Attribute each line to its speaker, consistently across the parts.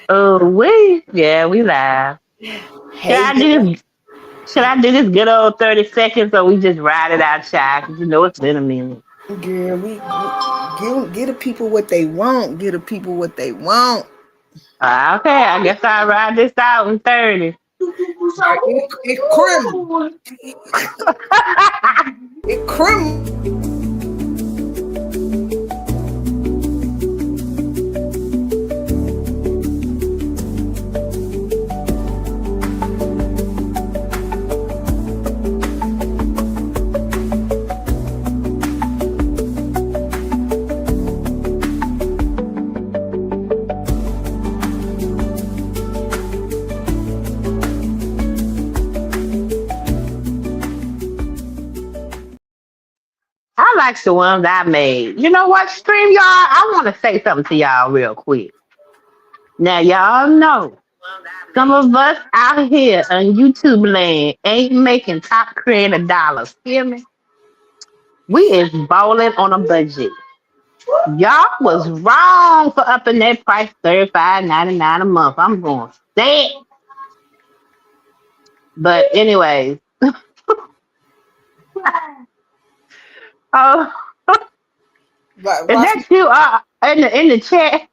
Speaker 1: Oh, we live. Should
Speaker 2: Hey,
Speaker 1: I do this? Should I do this good old 30 seconds, or we just ride it out, child? 'Cause you know it's been a minute.
Speaker 2: girl, we get the people what they want. Get the people what they want.
Speaker 1: Okay, I guess I'll ride this out in 30.
Speaker 2: It criminal. It criminal.
Speaker 1: I like the ones I made. You know what, stream y'all? I want to say something to y'all real quick. Now, y'all know some of us out here on YouTube land ain't making top creator dollars. Feel me? We is balling on a budget. Y'all was wrong for upping that price 35.99 a month. I'm going to say it. But anyways, oh, is
Speaker 2: Watch
Speaker 1: that you in the chat?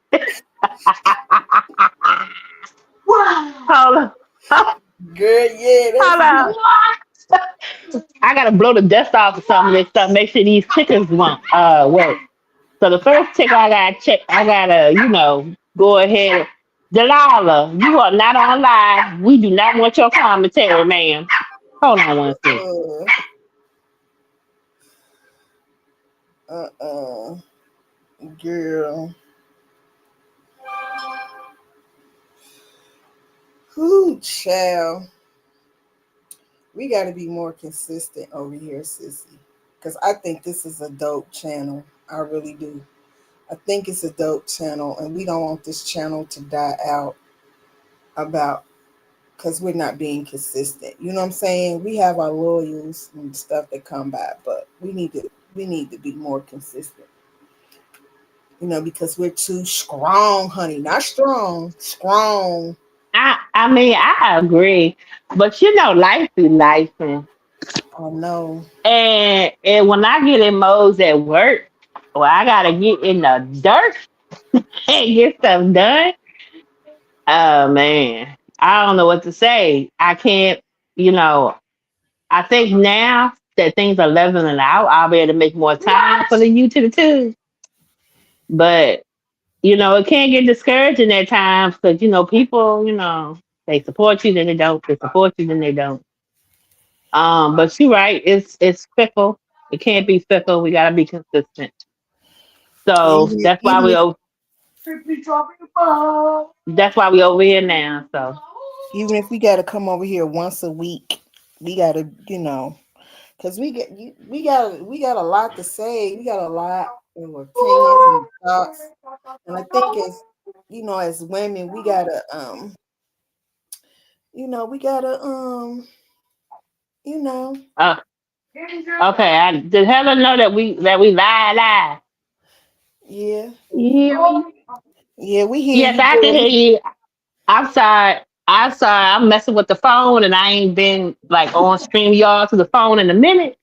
Speaker 1: Hold on.
Speaker 2: girl, yeah,
Speaker 1: Hold
Speaker 2: that's
Speaker 1: on. I gotta blow the dust off of some of this stuff. Make sure these chickens won't work. So the first ticker I gotta check. I gotta go ahead. Delilah, you are not on live. We do not want your commentary, ma'am. Hold on one second.
Speaker 2: uh, girl. Who child? We got to be more consistent over here, sissy. Because I think this is a dope channel. I really do. I think it's a dope channel, and we don't want this channel to die out about because we're not being consistent. You know what I'm saying? We have our loyals and stuff that come by, but we need to be more consistent. Because we're too strong, honey. Not strong, strong.
Speaker 1: I mean I agree, but life be life,
Speaker 2: Oh no.
Speaker 1: and when I get in modes at work, well, I gotta get in the dirt and get stuff done. Oh man, I don't know what to say. I can't, you know. I think now that things are leveling out, I'll be able to make more time for the U to the two. But it can get discouraging at times because people, they support you, then they don't. They support you, then they don't. But you're right. It's fickle. It can't be fickle. We gotta be consistent. So
Speaker 2: Even
Speaker 1: that's why
Speaker 2: even
Speaker 1: we
Speaker 2: if
Speaker 1: over. That's why we over here now. So
Speaker 2: even if we got to come over here once a week, we got to, because we got a lot to say. We got a lot of opinions and thoughts, and I think as women, we gotta you know,
Speaker 1: uh, okay. Did Helen know that we live?
Speaker 2: yeah,
Speaker 1: Yeah.
Speaker 2: yeah, we hear
Speaker 1: Yes,
Speaker 2: you,
Speaker 1: I can
Speaker 2: girl.
Speaker 1: hear you. I'm sorry. I'm sorry. I'm messing with the phone, and I ain't been like on StreamYard to the phone in a minute.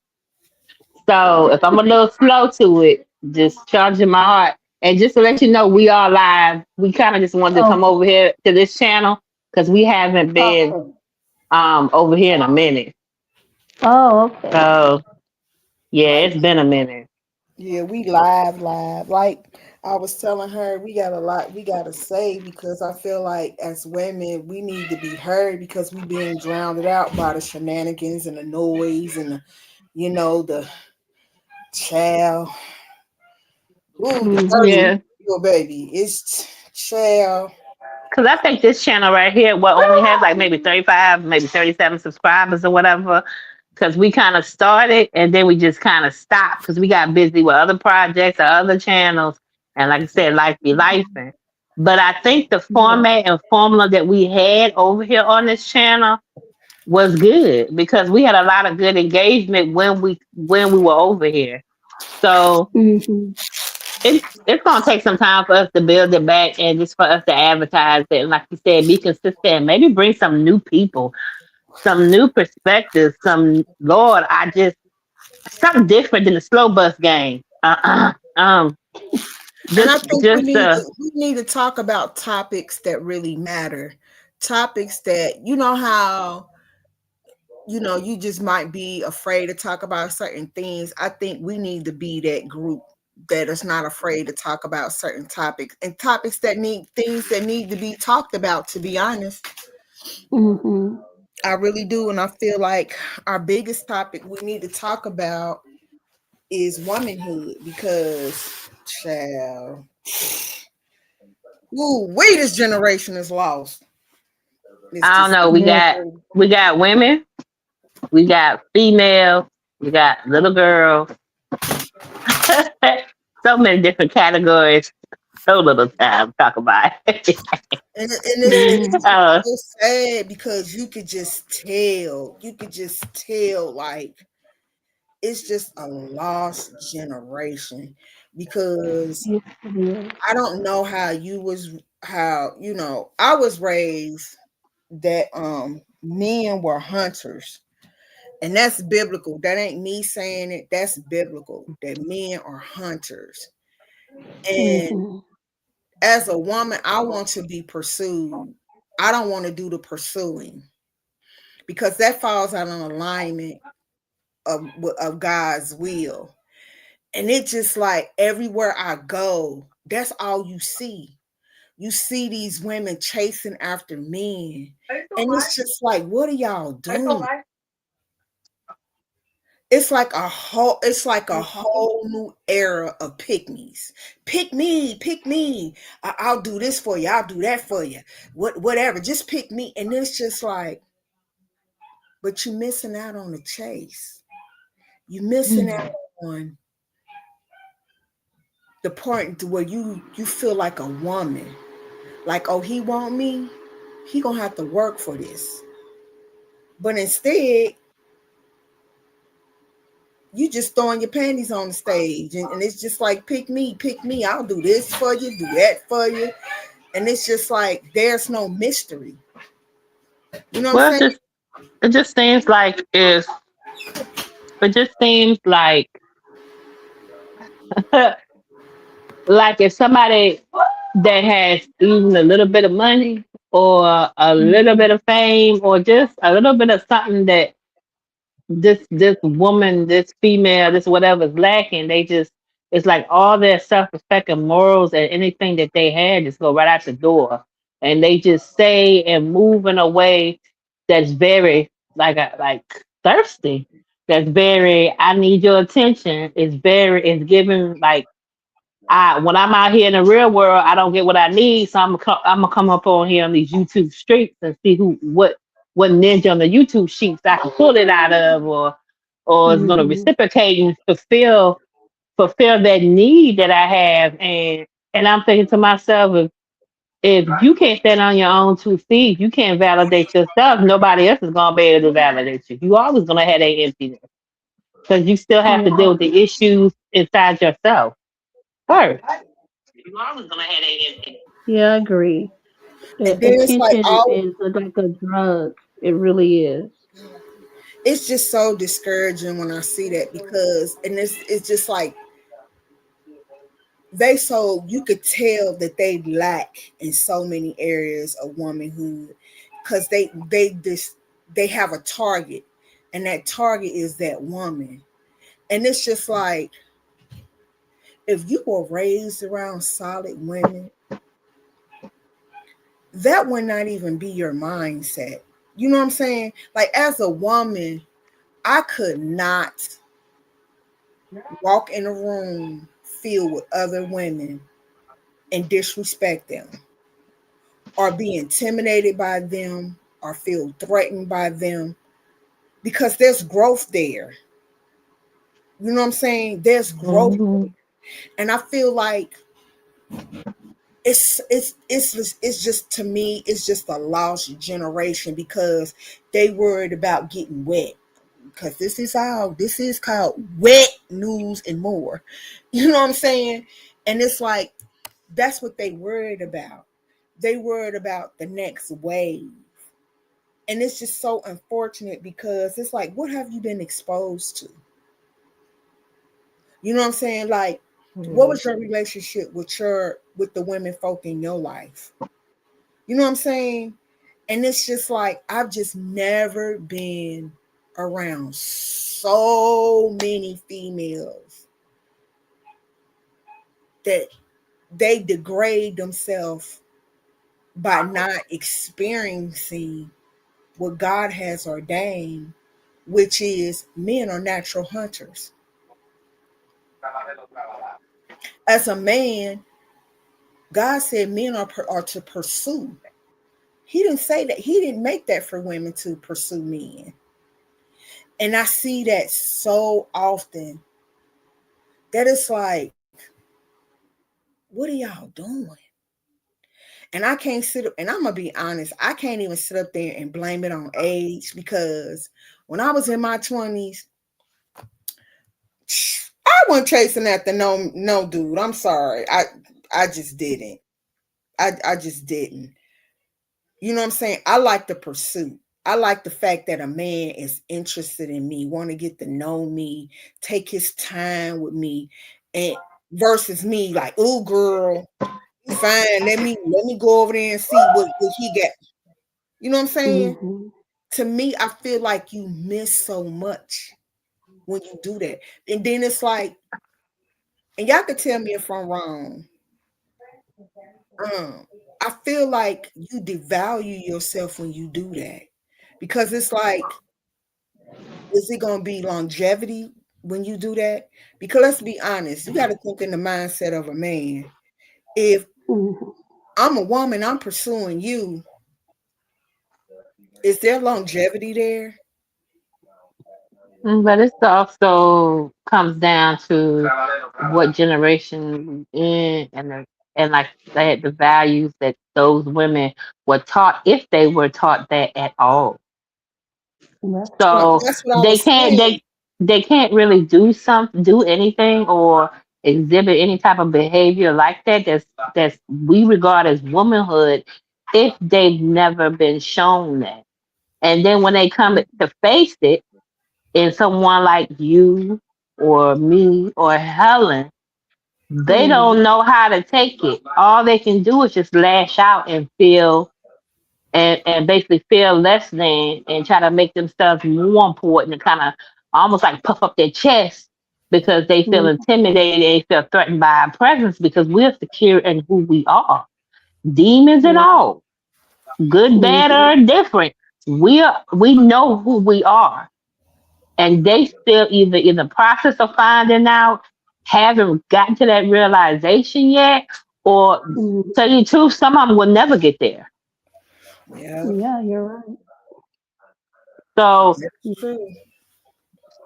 Speaker 1: So if I'm a little slow to it, just charging my heart. And just to let you know, we are live. We kind of just wanted to come
Speaker 2: Okay,
Speaker 1: over here to this channel because we haven't been
Speaker 2: okay.
Speaker 1: over here in a minute.
Speaker 2: Oh, okay.
Speaker 1: So yeah, it's been a minute.
Speaker 2: Yeah, we live. Like I was telling her, we got a lot we gotta say because I feel like as women we need to be heard because we being drowned out by the shenanigans and the noise and the child. Ooh, the
Speaker 1: Yeah,
Speaker 2: 30 your baby. It's child.
Speaker 1: because I think this channel right here, only has like maybe 35, maybe 37 subscribers or whatever. Because we kind of started and then we just kind of stopped because we got busy with other projects or other channels. And like I said, life be life. But I think the
Speaker 2: Yeah.
Speaker 1: format and formula that we had over here on this channel was good because we had a lot of good engagement when we were over here. So
Speaker 2: Mhm.
Speaker 1: it's gonna take some time for us to build it back and just for us to advertise it. And like you said, be consistent. Maybe bring some new people, some new perspectives. Some Lord, I just something different than the slow bus game.
Speaker 2: And I think we
Speaker 1: Just
Speaker 2: need to talk about topics that really matter. Topics that you know how you just might be afraid to talk about certain things. I think we need to be that group that is not afraid to talk about certain topics and topics that need things that need to be talked about, to be honest.
Speaker 3: Mm-hmm.
Speaker 2: I really do. And I feel like our biggest topic we need to talk about is womanhood because, child, this generation is lost. It's
Speaker 1: I don't
Speaker 2: just
Speaker 1: know. We got women, we got females, we got little girls. So many different categories. So little time to talk about it.
Speaker 2: and
Speaker 1: uh,
Speaker 2: it's so sad because you could just tell like it's just a lost generation because
Speaker 3: Yeah.
Speaker 2: I don't know how I was raised that men were hunters. And that's biblical. That ain't me saying it. That's biblical. That men are hunters. And
Speaker 3: Mm-hmm.
Speaker 2: as a woman, I want to be pursued. I don't want to do the pursuing because that falls out of alignment of God's will. And it just like everywhere I go, that's all you see. You see these women chasing after men. And it's just like, what are y'all doing? It's like a whole new era of pick me's. Pick me. I'll do this for you. I'll do that for you. Whatever. Just pick me. And it's just like, but you're missing out on the chase. You're missing out on the part where you feel like a woman. Like, oh, he want me. He gonna have to work for this. But instead, you just throwing your panties on the stage and it's just like pick me, I'll do this for you, do that for you. And it's just like there's no mystery. You know what
Speaker 1: well,
Speaker 2: I'm saying?
Speaker 1: it just seems like it just seems like if somebody that has even a little bit of money or a little bit of fame or just a little bit of something that this woman, this female, this whatever is lacking, they just it's like all their self respect and morals and anything that they had just go right out the door. And they just say and move in a way that's very like thirsty. That's very I need your attention. It's giving like I when I'm out here in the real world, I don't get what I need, so I'm gonna come up on here on these YouTube streets and see what ninja on the YouTube sheets I can pull it out of, or is gonna
Speaker 3: Mm-hmm.
Speaker 1: reciprocate and fulfill that need that I have, and I'm thinking to myself, if you can't stand on your own 2 feet, you can't validate yourself. Nobody else is gonna be able to validate you. You always gonna have that emptiness because you still have to
Speaker 3: Yeah.
Speaker 1: deal with the issues inside yourself first. You always gonna have that emptiness.
Speaker 3: Yeah, I agree.
Speaker 2: And then it's like
Speaker 3: Attention is like a drug. It really is.
Speaker 2: it's just so discouraging when I see that because and it's just like you could tell that they lack in so many areas of womanhood because they have a target and that target is that woman. And it's just like if you were raised around solid women, that would not even be your mindset. You know what I'm saying? Like as a woman, I could not walk in a room filled with other women and disrespect them or be intimidated by them or feel threatened by them because there's growth there. You know what I'm saying? There's growth.
Speaker 1: Hmm.
Speaker 2: And I feel like it's just to me it's just a lost generation because they worried about getting wet because this is called wet news and more. You know what I'm saying? And it's like, that's what they worried about. They worried about the next wave. And it's just so unfortunate because it's like, what have you been exposed to? You know what I'm saying? Like, what was your relationship with the women folk in your life? You know what I'm saying? And it's just like, I've just never been around so many females that they degrade themselves by not experiencing what God has ordained, which is men are natural hunters. As a man, God said men are to pursue. He didn't say that. He didn't make that for women to pursue men. And I see that so often that it's like, what are y'all doing? And I can't sit up, and I'm going to be honest, I can't even sit up there and blame it on age, because when I was in my 20s, I wasn't chasing after no dude. I'm sorry. I just didn't. I just didn't. You know what I'm saying? I like the pursuit. I like the fact that a man is interested in me, want to get to know me, take his time with me, and versus me like, oh girl, fine. Let me go over there and see what he got. You know what I'm saying?
Speaker 3: Mm-hmm.
Speaker 2: To me, I feel like you miss so much when you do that. And then it's like, and y'all can tell me if I'm wrong. I feel like you devalue yourself when you do that, because it's like, is it going to be longevity when you do that? Because let's be honest, you got to think in the mindset of a man. If I'm a woman, I'm pursuing you, is there longevity there?
Speaker 1: But it also comes down to what generation we're in, and like that, the values that those women were taught, if they were taught that at all. So
Speaker 2: That's what I
Speaker 1: they
Speaker 2: was
Speaker 1: can't
Speaker 2: saying.
Speaker 1: they can't really do anything or exhibit any type of behavior like that that's we regard as womanhood if they've never been shown that. And then when they come to face it in someone like you or me or Helen, they don't know how to take it. All they can do is just lash out and feel and basically feel less than and try to make themselves more important and kind of almost like puff up their chest because they feel intimidated, they feel threatened by our presence because we're secure in who we are. Demons and all, good, bad, or indifferent. We know who we are. And they still either in the process of finding out, haven't gotten to that realization yet, or tell you the truth, some of them will never get there.
Speaker 3: Yeah, you're right.
Speaker 1: So
Speaker 2: That's true.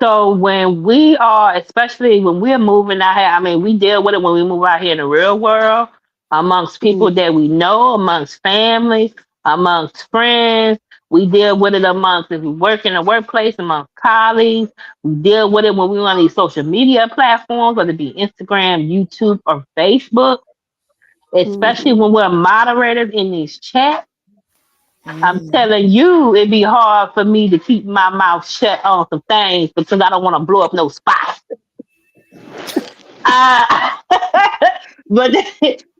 Speaker 1: So when we are, especially when we're moving out here, I mean, we deal with it when we move out here in the real world, amongst people that we know, amongst families, amongst friends. We deal with it amongst if we work in the workplace, amongst colleagues. We deal with it when we're on these social media platforms, whether it be Instagram, YouTube, or Facebook. Especially when we're moderators in these chats. I'm telling you, it'd be hard for me to keep my mouth shut on some things because I don't want to blow up no spots. Uh, but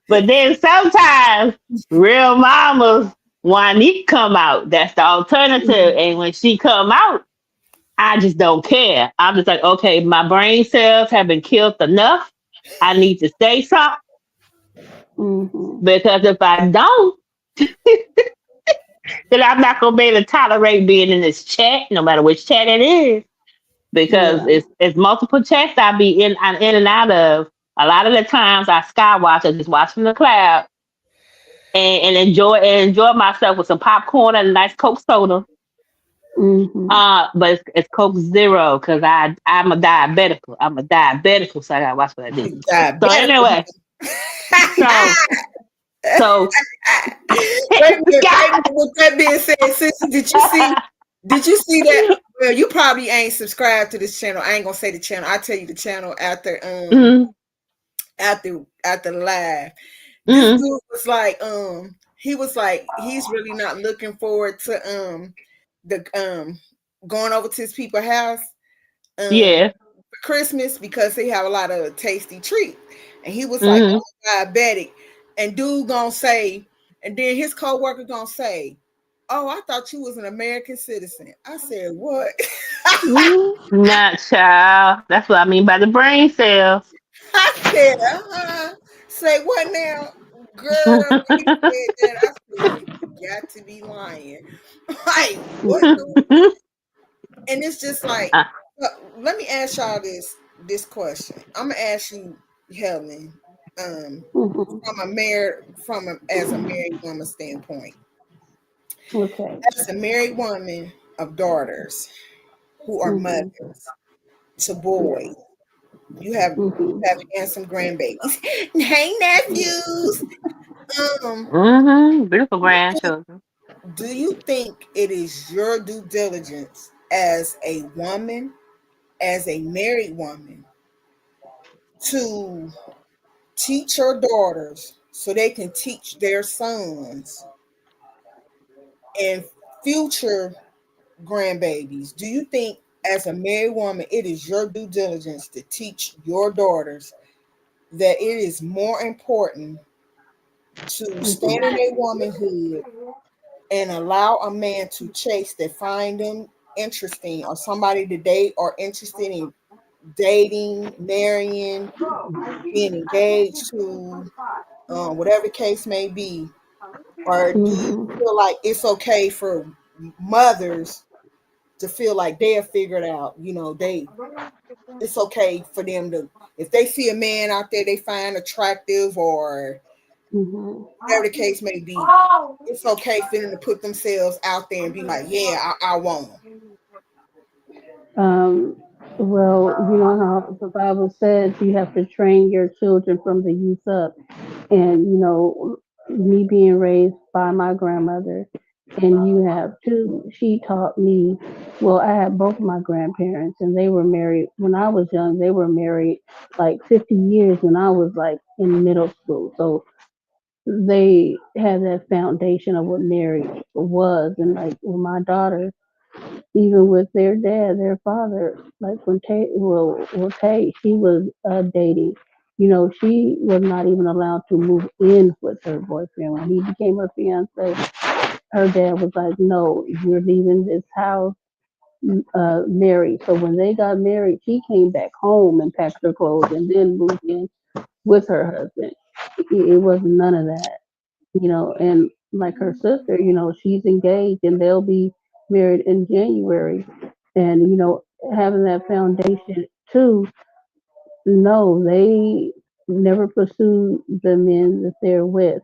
Speaker 1: but then sometimes real mamas want to come out. That's the alternative. And when she come out, I just don't care. I'm just like, okay, my brain cells have been killed enough. I need to say something because if I don't, then I'm not gonna be able to tolerate being in this chat, no matter which chat it is, because it's multiple chats I be I'm in and out of. A lot of the times I skywatch, I just watch from the cloud and enjoy myself with some popcorn and a nice Coke soda. But it's Coke Zero because I'm a diabetical. So I gotta watch what I do. So anyway, so
Speaker 2: with that being said, Sissy, did you see that? Well, you probably ain't subscribed to this channel. I ain't gonna say the channel. I'll tell you the channel after after the live. This
Speaker 1: Mm-hmm.
Speaker 2: dude was like, he was like, he's really not looking forward to the going over to his people's house
Speaker 1: Yeah.
Speaker 2: for Christmas because they have a lot of tasty treats. And he was like,
Speaker 1: Mm-hmm.
Speaker 2: I'm diabetic. And dude gonna say, and then his co-worker gonna say, oh, I thought you was an American citizen. I said, what?
Speaker 1: Not child. That's what I mean by the brain cells.
Speaker 2: I said, say what now? Girl, when he said that, I said, you got to be lying. Like, what? And it's just like,
Speaker 1: Uh,
Speaker 2: let me ask y'all this question. I'm gonna ask you, Helen,
Speaker 3: Mhm.
Speaker 2: as a married woman standpoint.
Speaker 3: Okay.
Speaker 2: As a married woman of daughters who are
Speaker 3: Mhm.
Speaker 2: mothers to
Speaker 3: Yes.
Speaker 2: boys, you
Speaker 3: Mhm.
Speaker 2: have handsome grandbabies. Hey nephews. Um,
Speaker 1: mm-hmm. Beautiful grandchildren.
Speaker 2: do you think it is your due diligence as a woman, as a married woman, to teach your daughters so they can teach their sons and future grandbabies? Do you think, as a married woman, it is your due diligence to teach your daughters that it is more important to stand in
Speaker 3: Mhm.
Speaker 2: their womanhood and allow a man to chase that find them interesting or somebody to date or interested in dating, marrying, being engaged to, whatever the case may be? Or do you
Speaker 3: Mhm.
Speaker 2: feel like it's okay for mothers to feel like they're figured out? It's okay for them to, if they see a man out there they find attractive or
Speaker 3: Mhm.
Speaker 2: whatever the case may be, it's okay for them to put themselves out there and be like, yeah, I want them.
Speaker 3: Um, well, you know how the Bible says you have to train your children from the youth up. And, me being raised by my grandmother, and you have too, she taught me, well, I had both my grandparents, and they were married when I was young. They were married like 50 years when I was like in middle school. So they had that foundation of what marriage was. And like with my daughter, even with their dad, their father, like when Tay, she was dating. She was not even allowed to move in with her boyfriend when he became her fiance. Her dad was like, "No, you're leaving this house married." So when they got married, she came back home and packed her clothes and then moved in with her husband. It was none of that. And like her sister, she's engaged and they'll be married in January. And, having that foundation too, no, they never pursued the men that they're with.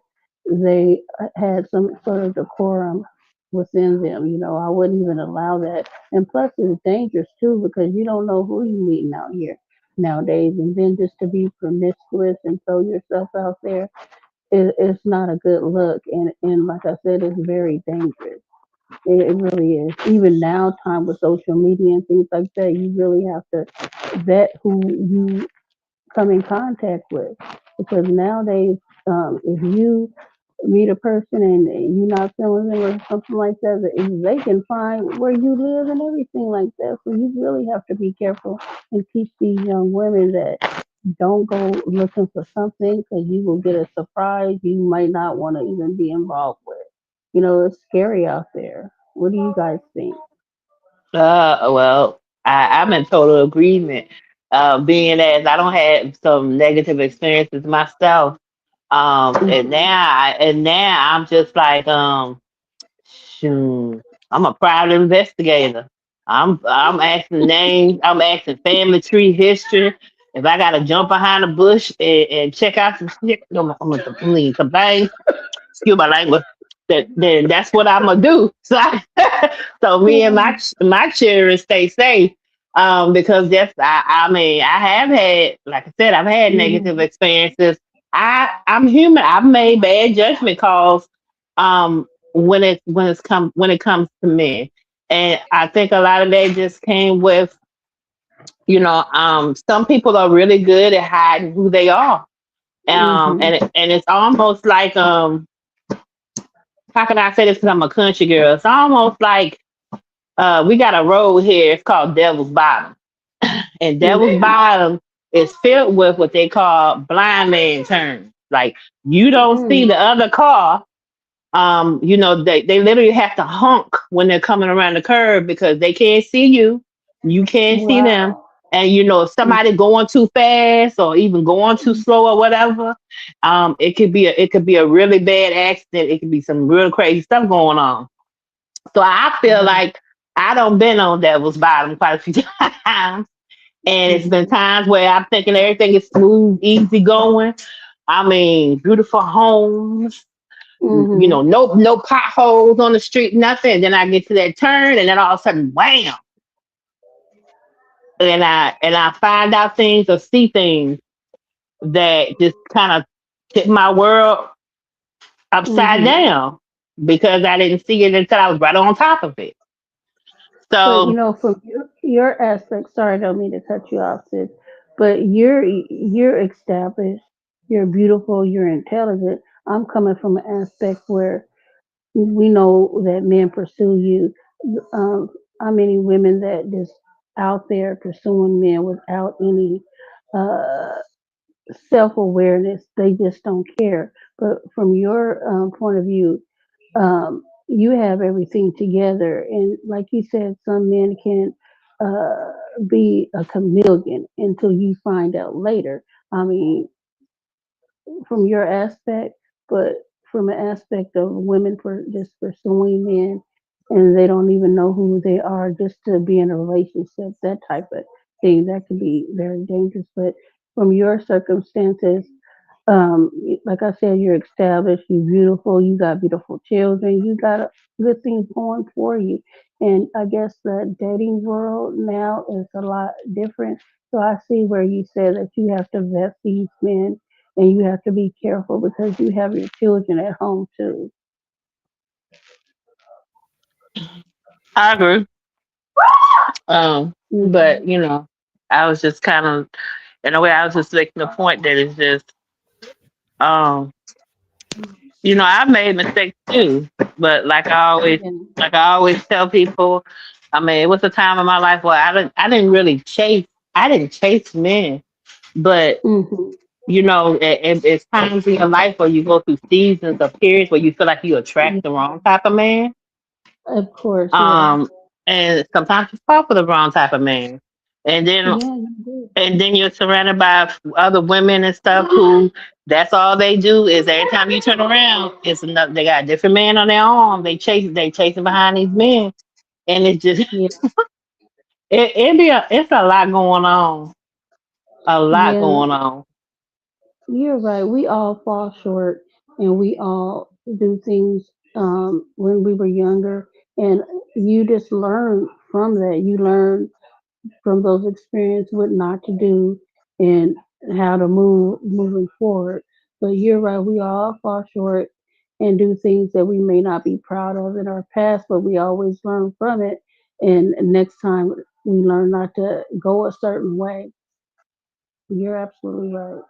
Speaker 3: They had some sort of decorum within them. I wouldn't even allow that. And plus, it's dangerous too because you don't know who you're meeting out here nowadays. And then just to be promiscuous and throw yourself out there, it's not a good look, and like I said, it's very dangerous. It really is. Even now, time with social media and things like that, you really have to vet who you come in contact with, because nowadays, if you meet a person and you're not feeling them or something like that, they can find where you live and everything like that. So you really have to be careful and teach these young women that don't go looking for something because you will get a surprise you might not want to even be involved with. It's scary out there. What do you guys think?
Speaker 1: Well, I'm in total agreement. Being as I don't have some negative experiences myself.
Speaker 3: Hmm.
Speaker 1: And now I'm just like, shoot, I'm a private investigator. I'm asking names. I'm asking family tree history. If I gotta jump behind a bush and check out some shit, I'm gonna please complain. Excuse my language. Then that's what I'm gonna do. So, so me and my children stay safe. Because I mean, I have had, like I said, I've had negative
Speaker 3: Hmm.
Speaker 1: experiences. I'm human. I've made bad judgment calls. When it comes to men, and I think a lot of that just came with, some people are really good at hiding who they are.
Speaker 3: Mhm.
Speaker 1: And it's almost like how can I say this? Because I'm a country girl. It's almost like we got a road here. It's called Devil's Bottom, and Devil's
Speaker 3: Mhm.
Speaker 1: Bottom is filled with what they call blind man turns. Like you don't see
Speaker 3: Mm.
Speaker 1: the other car. They literally have to honk when they're coming around the curve because they can't see you. You can't see them.
Speaker 3: Wow.
Speaker 1: And if somebody going too fast or even going too slow or whatever, it could be a really bad accident. It could be some real crazy stuff going on. So I feel
Speaker 3: Wow.
Speaker 1: like I don't been on Devil's Bottom quite a few times. And it's been
Speaker 3: Mhm.
Speaker 1: times where I'm thinking everything is smooth, easy going. I mean, beautiful homes,
Speaker 3: Mhm.
Speaker 1: no potholes on the street, nothing. Then I get to that turn, and then all of a sudden, wham! And I find out things or see things that just kind of tip my world upside
Speaker 3: Mhm.
Speaker 1: down because I didn't see it until I was right on top of it.
Speaker 3: But
Speaker 1: So,
Speaker 3: from your aspect, sorry, I don't mean to cut you off, sis. But you're established, you're beautiful, you're intelligent. I'm coming from an aspect where we know that men pursue you. How many women that just out there pursuing men without any uh, self awareness? They just don't care. But from your point of view, you have everything together. And like you said, some men can uh, be a chameleon until you find out later. I mean, from your aspect, but from an aspect of women for just pursuing men and they don't even know who they are just to be in a relationship, that type of thing, that could be very dangerous. But from your circumstances, like I said, you're established, you're beautiful, you got beautiful children, you got good things going for you. And I guess the dating world now is a lot different. So I see where you said that you have to vet these men and you have to be careful because you have your children at home too.
Speaker 1: I agree. But
Speaker 3: Hmm.
Speaker 1: I was just kind of, in a way, I was just making the point that it's just, um, I've made mistakes too. But
Speaker 3: Yeah.
Speaker 1: like I always tell people, I mean, it was a time in my life where I didn't really I didn't chase men, but
Speaker 3: Hmm.
Speaker 1: it's times in your life where you go through seasons or periods where you feel like you attract
Speaker 3: Yeah.
Speaker 1: the wrong type of man.
Speaker 3: Of course, yeah.
Speaker 1: Um, and sometimes you fall for the wrong type of man. And then
Speaker 3: Yeah, you do.
Speaker 1: and then you're surrounded by other women and stuff who that's all they do is every time you turn around, it's another they got a different man on their arm. They chasing behind these men. And it's just
Speaker 3: Yeah.
Speaker 1: it's a lot going on. A lot
Speaker 3: Yeah.
Speaker 1: going on.
Speaker 3: You're right. We all fall short and we all do things when we were younger. And you just learn from that. You learn from those experiences what not to do and how to move moving forward. But you're right. We all fall short and do things that we may not be proud of in our past, but we always learn from it. And next time we learn not to go a certain way. You're absolutely right.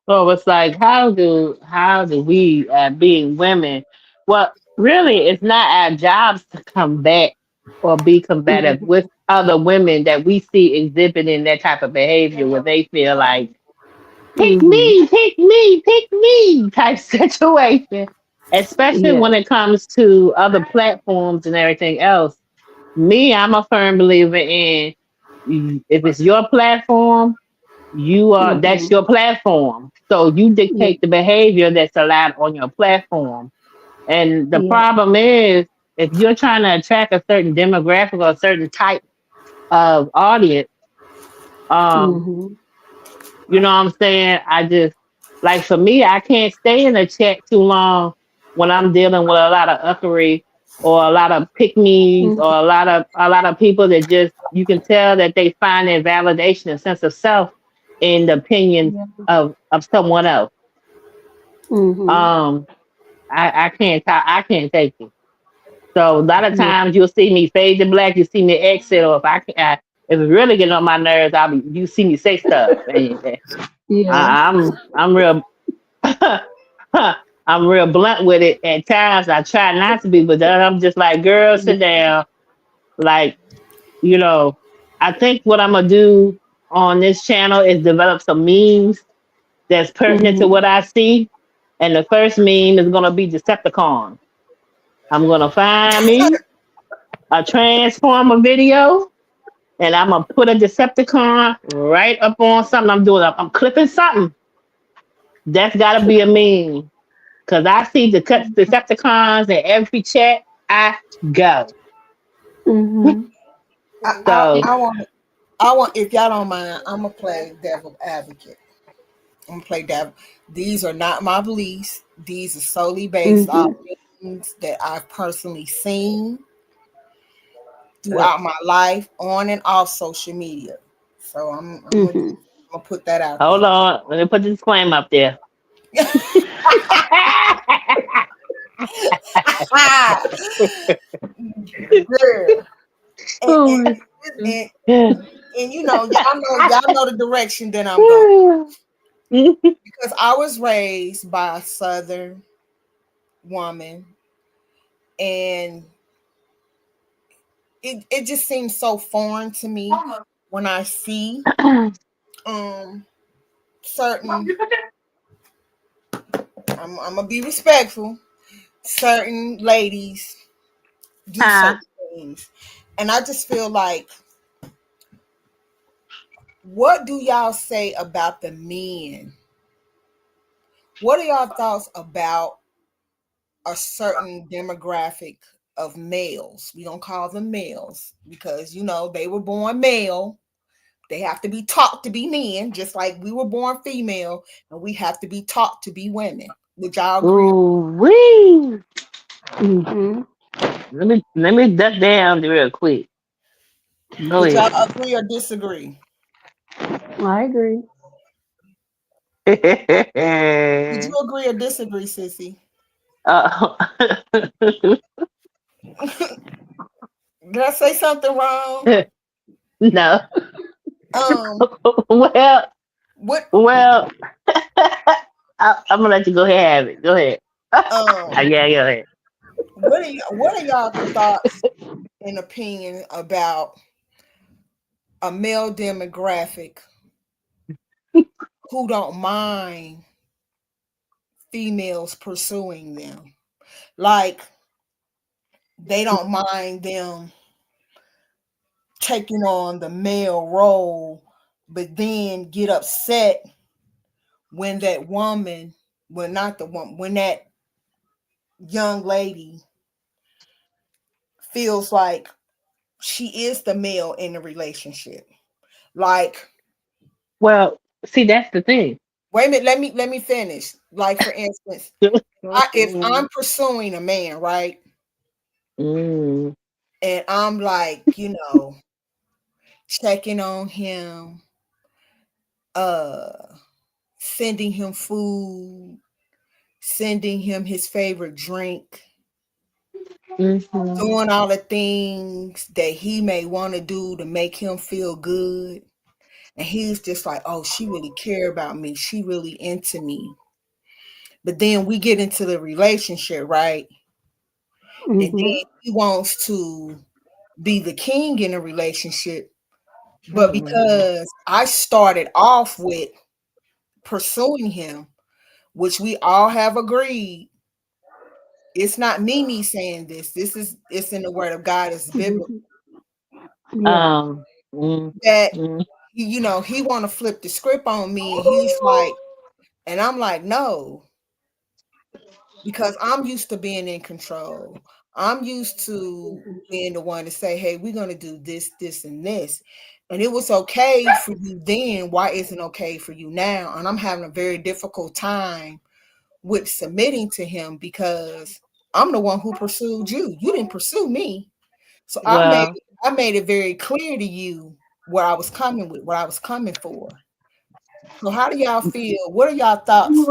Speaker 1: So it's like how do we being women, well really it's not our jobs to combat or be combative
Speaker 3: Hmm.
Speaker 1: with other women that we see exhibiting that type of behavior where they feel like
Speaker 3: Hmm.
Speaker 1: pick me type situation, especially
Speaker 3: Yeah.
Speaker 1: when it comes to other platforms and everything else. Me, I'm a firm believer in if it's your platform, that's
Speaker 3: Hmm.
Speaker 1: your platform. So you
Speaker 3: Yeah.
Speaker 1: dictate the behavior that's allowed on your platform. And the
Speaker 3: Yeah.
Speaker 1: problem is if you're trying to attract a certain demographic or a certain type of audience, um,
Speaker 3: Hmm.
Speaker 1: you know what I'm saying? I just like for me, I can't stay in a chat too long when I'm dealing with a lot of uckery or a lot of pick me's
Speaker 3: Hmm.
Speaker 1: or a lot of people that just you can tell that they find their validation and sense of self in the opinion
Speaker 3: Yeah.
Speaker 1: of someone else.
Speaker 3: Hmm.
Speaker 1: Um, I can't take it. So a lot of
Speaker 3: Yeah.
Speaker 1: times you'll see me fade to black, you see me exit, or if it's really getting on my nerves, you see me say stuff. And
Speaker 3: Yeah.
Speaker 1: I'm real I'm real blunt with it at times. I try not to be, but then I'm just like, girl, sit down. Like, you know, I think what I'm gonna do on this channel is develop some memes that's pertinent to
Speaker 3: Mhm.
Speaker 1: what I see. And the first meme is gonna be Decepticon. I'm gonna find me a Transformer video and I'm gonna put a Decepticon right up on something I'm doing. I'm clipping something. That's gotta be a meme. Cause I see the Decepticons in every chat I go.
Speaker 3: Mhm.
Speaker 1: So
Speaker 2: I want, if y'all don't mind, I'm gonna play devil advocate. I'm gonna play devil. These are not my beliefs. These are solely based off
Speaker 3: Mhm.
Speaker 2: things that I've personally seen
Speaker 1: uh,
Speaker 2: throughout my life on and off social media. So
Speaker 3: Mhm.
Speaker 2: I'm gonna put that out
Speaker 1: hold
Speaker 2: there.
Speaker 1: on. Let me put the disclaimer up there.
Speaker 2: Girl. And, and,
Speaker 3: Oh.
Speaker 2: and, and y'all know the direction that I'm going, because I was raised by a Southern woman, and it just seems so foreign to me when I see um certain, I'm gonna be respectful, certain ladies do
Speaker 1: Huh?
Speaker 2: certain things, and I just feel like, what do y'all say about the men? What are y'all thoughts about a certain demographic of males? We don't call them males because they were born male. They have to be taught to be men, just like we were born female, and we have to be taught to be women. Would y'all agree?
Speaker 1: Ooh wee.
Speaker 3: Mhm.
Speaker 1: Let me duck down real quick. Go
Speaker 2: Would y'all
Speaker 1: ahead.
Speaker 2: agree or disagree?
Speaker 3: I agree.
Speaker 2: Would you agree or disagree, Sissy?
Speaker 1: uh,
Speaker 2: Did I say something wrong?
Speaker 1: no.
Speaker 2: Um,
Speaker 1: well,
Speaker 2: what
Speaker 1: well, I'm gonna let you go ahead and have it. Go ahead.
Speaker 2: um
Speaker 1: Yeah, go ahead.
Speaker 2: what are y'all thoughts and opinion about a male demographic who don't mind females pursuing them? Like, they don't mind them taking on the male role, but then get upset when that woman, when not the woman, when that young lady feels like she is the male in the relationship. Like,
Speaker 1: Well, see, that's the thing.
Speaker 2: wait a minute, let me finish. Like, for instance, if I'm pursuing a man, right?
Speaker 1: Mm,
Speaker 2: And I'm like, checking on him, uh sending him food, sending him his favorite drink,
Speaker 1: mhm.
Speaker 2: doing all the things that he may want to do to make him feel good. And he's just like, oh, she really care about me. She really into me. But then we get into the relationship, right? And
Speaker 3: Mhm.
Speaker 2: then he wants to be the king in a relationship. But
Speaker 1: Mm.
Speaker 2: because I started off with pursuing him, which we all have agreed, it's not me saying this. It's in the word of God, it's biblical.
Speaker 3: Mhm. Yeah.
Speaker 1: Um, mm,
Speaker 2: That
Speaker 1: mm.
Speaker 2: he want to flip the script on me, and he's like, and I'm like, no, because I'm used to being in control. I'm used to being the one to say, hey, we're going to do this, this, and this. And it was okay for you then. Why isn't it okay for you now? And I'm having a very difficult time with submitting to him because I'm the one who pursued you. You didn't pursue me. So
Speaker 1: Well,
Speaker 2: I made it very clear to you where I was coming with, what I was coming for. So how do y'all feel? What are y'all thoughts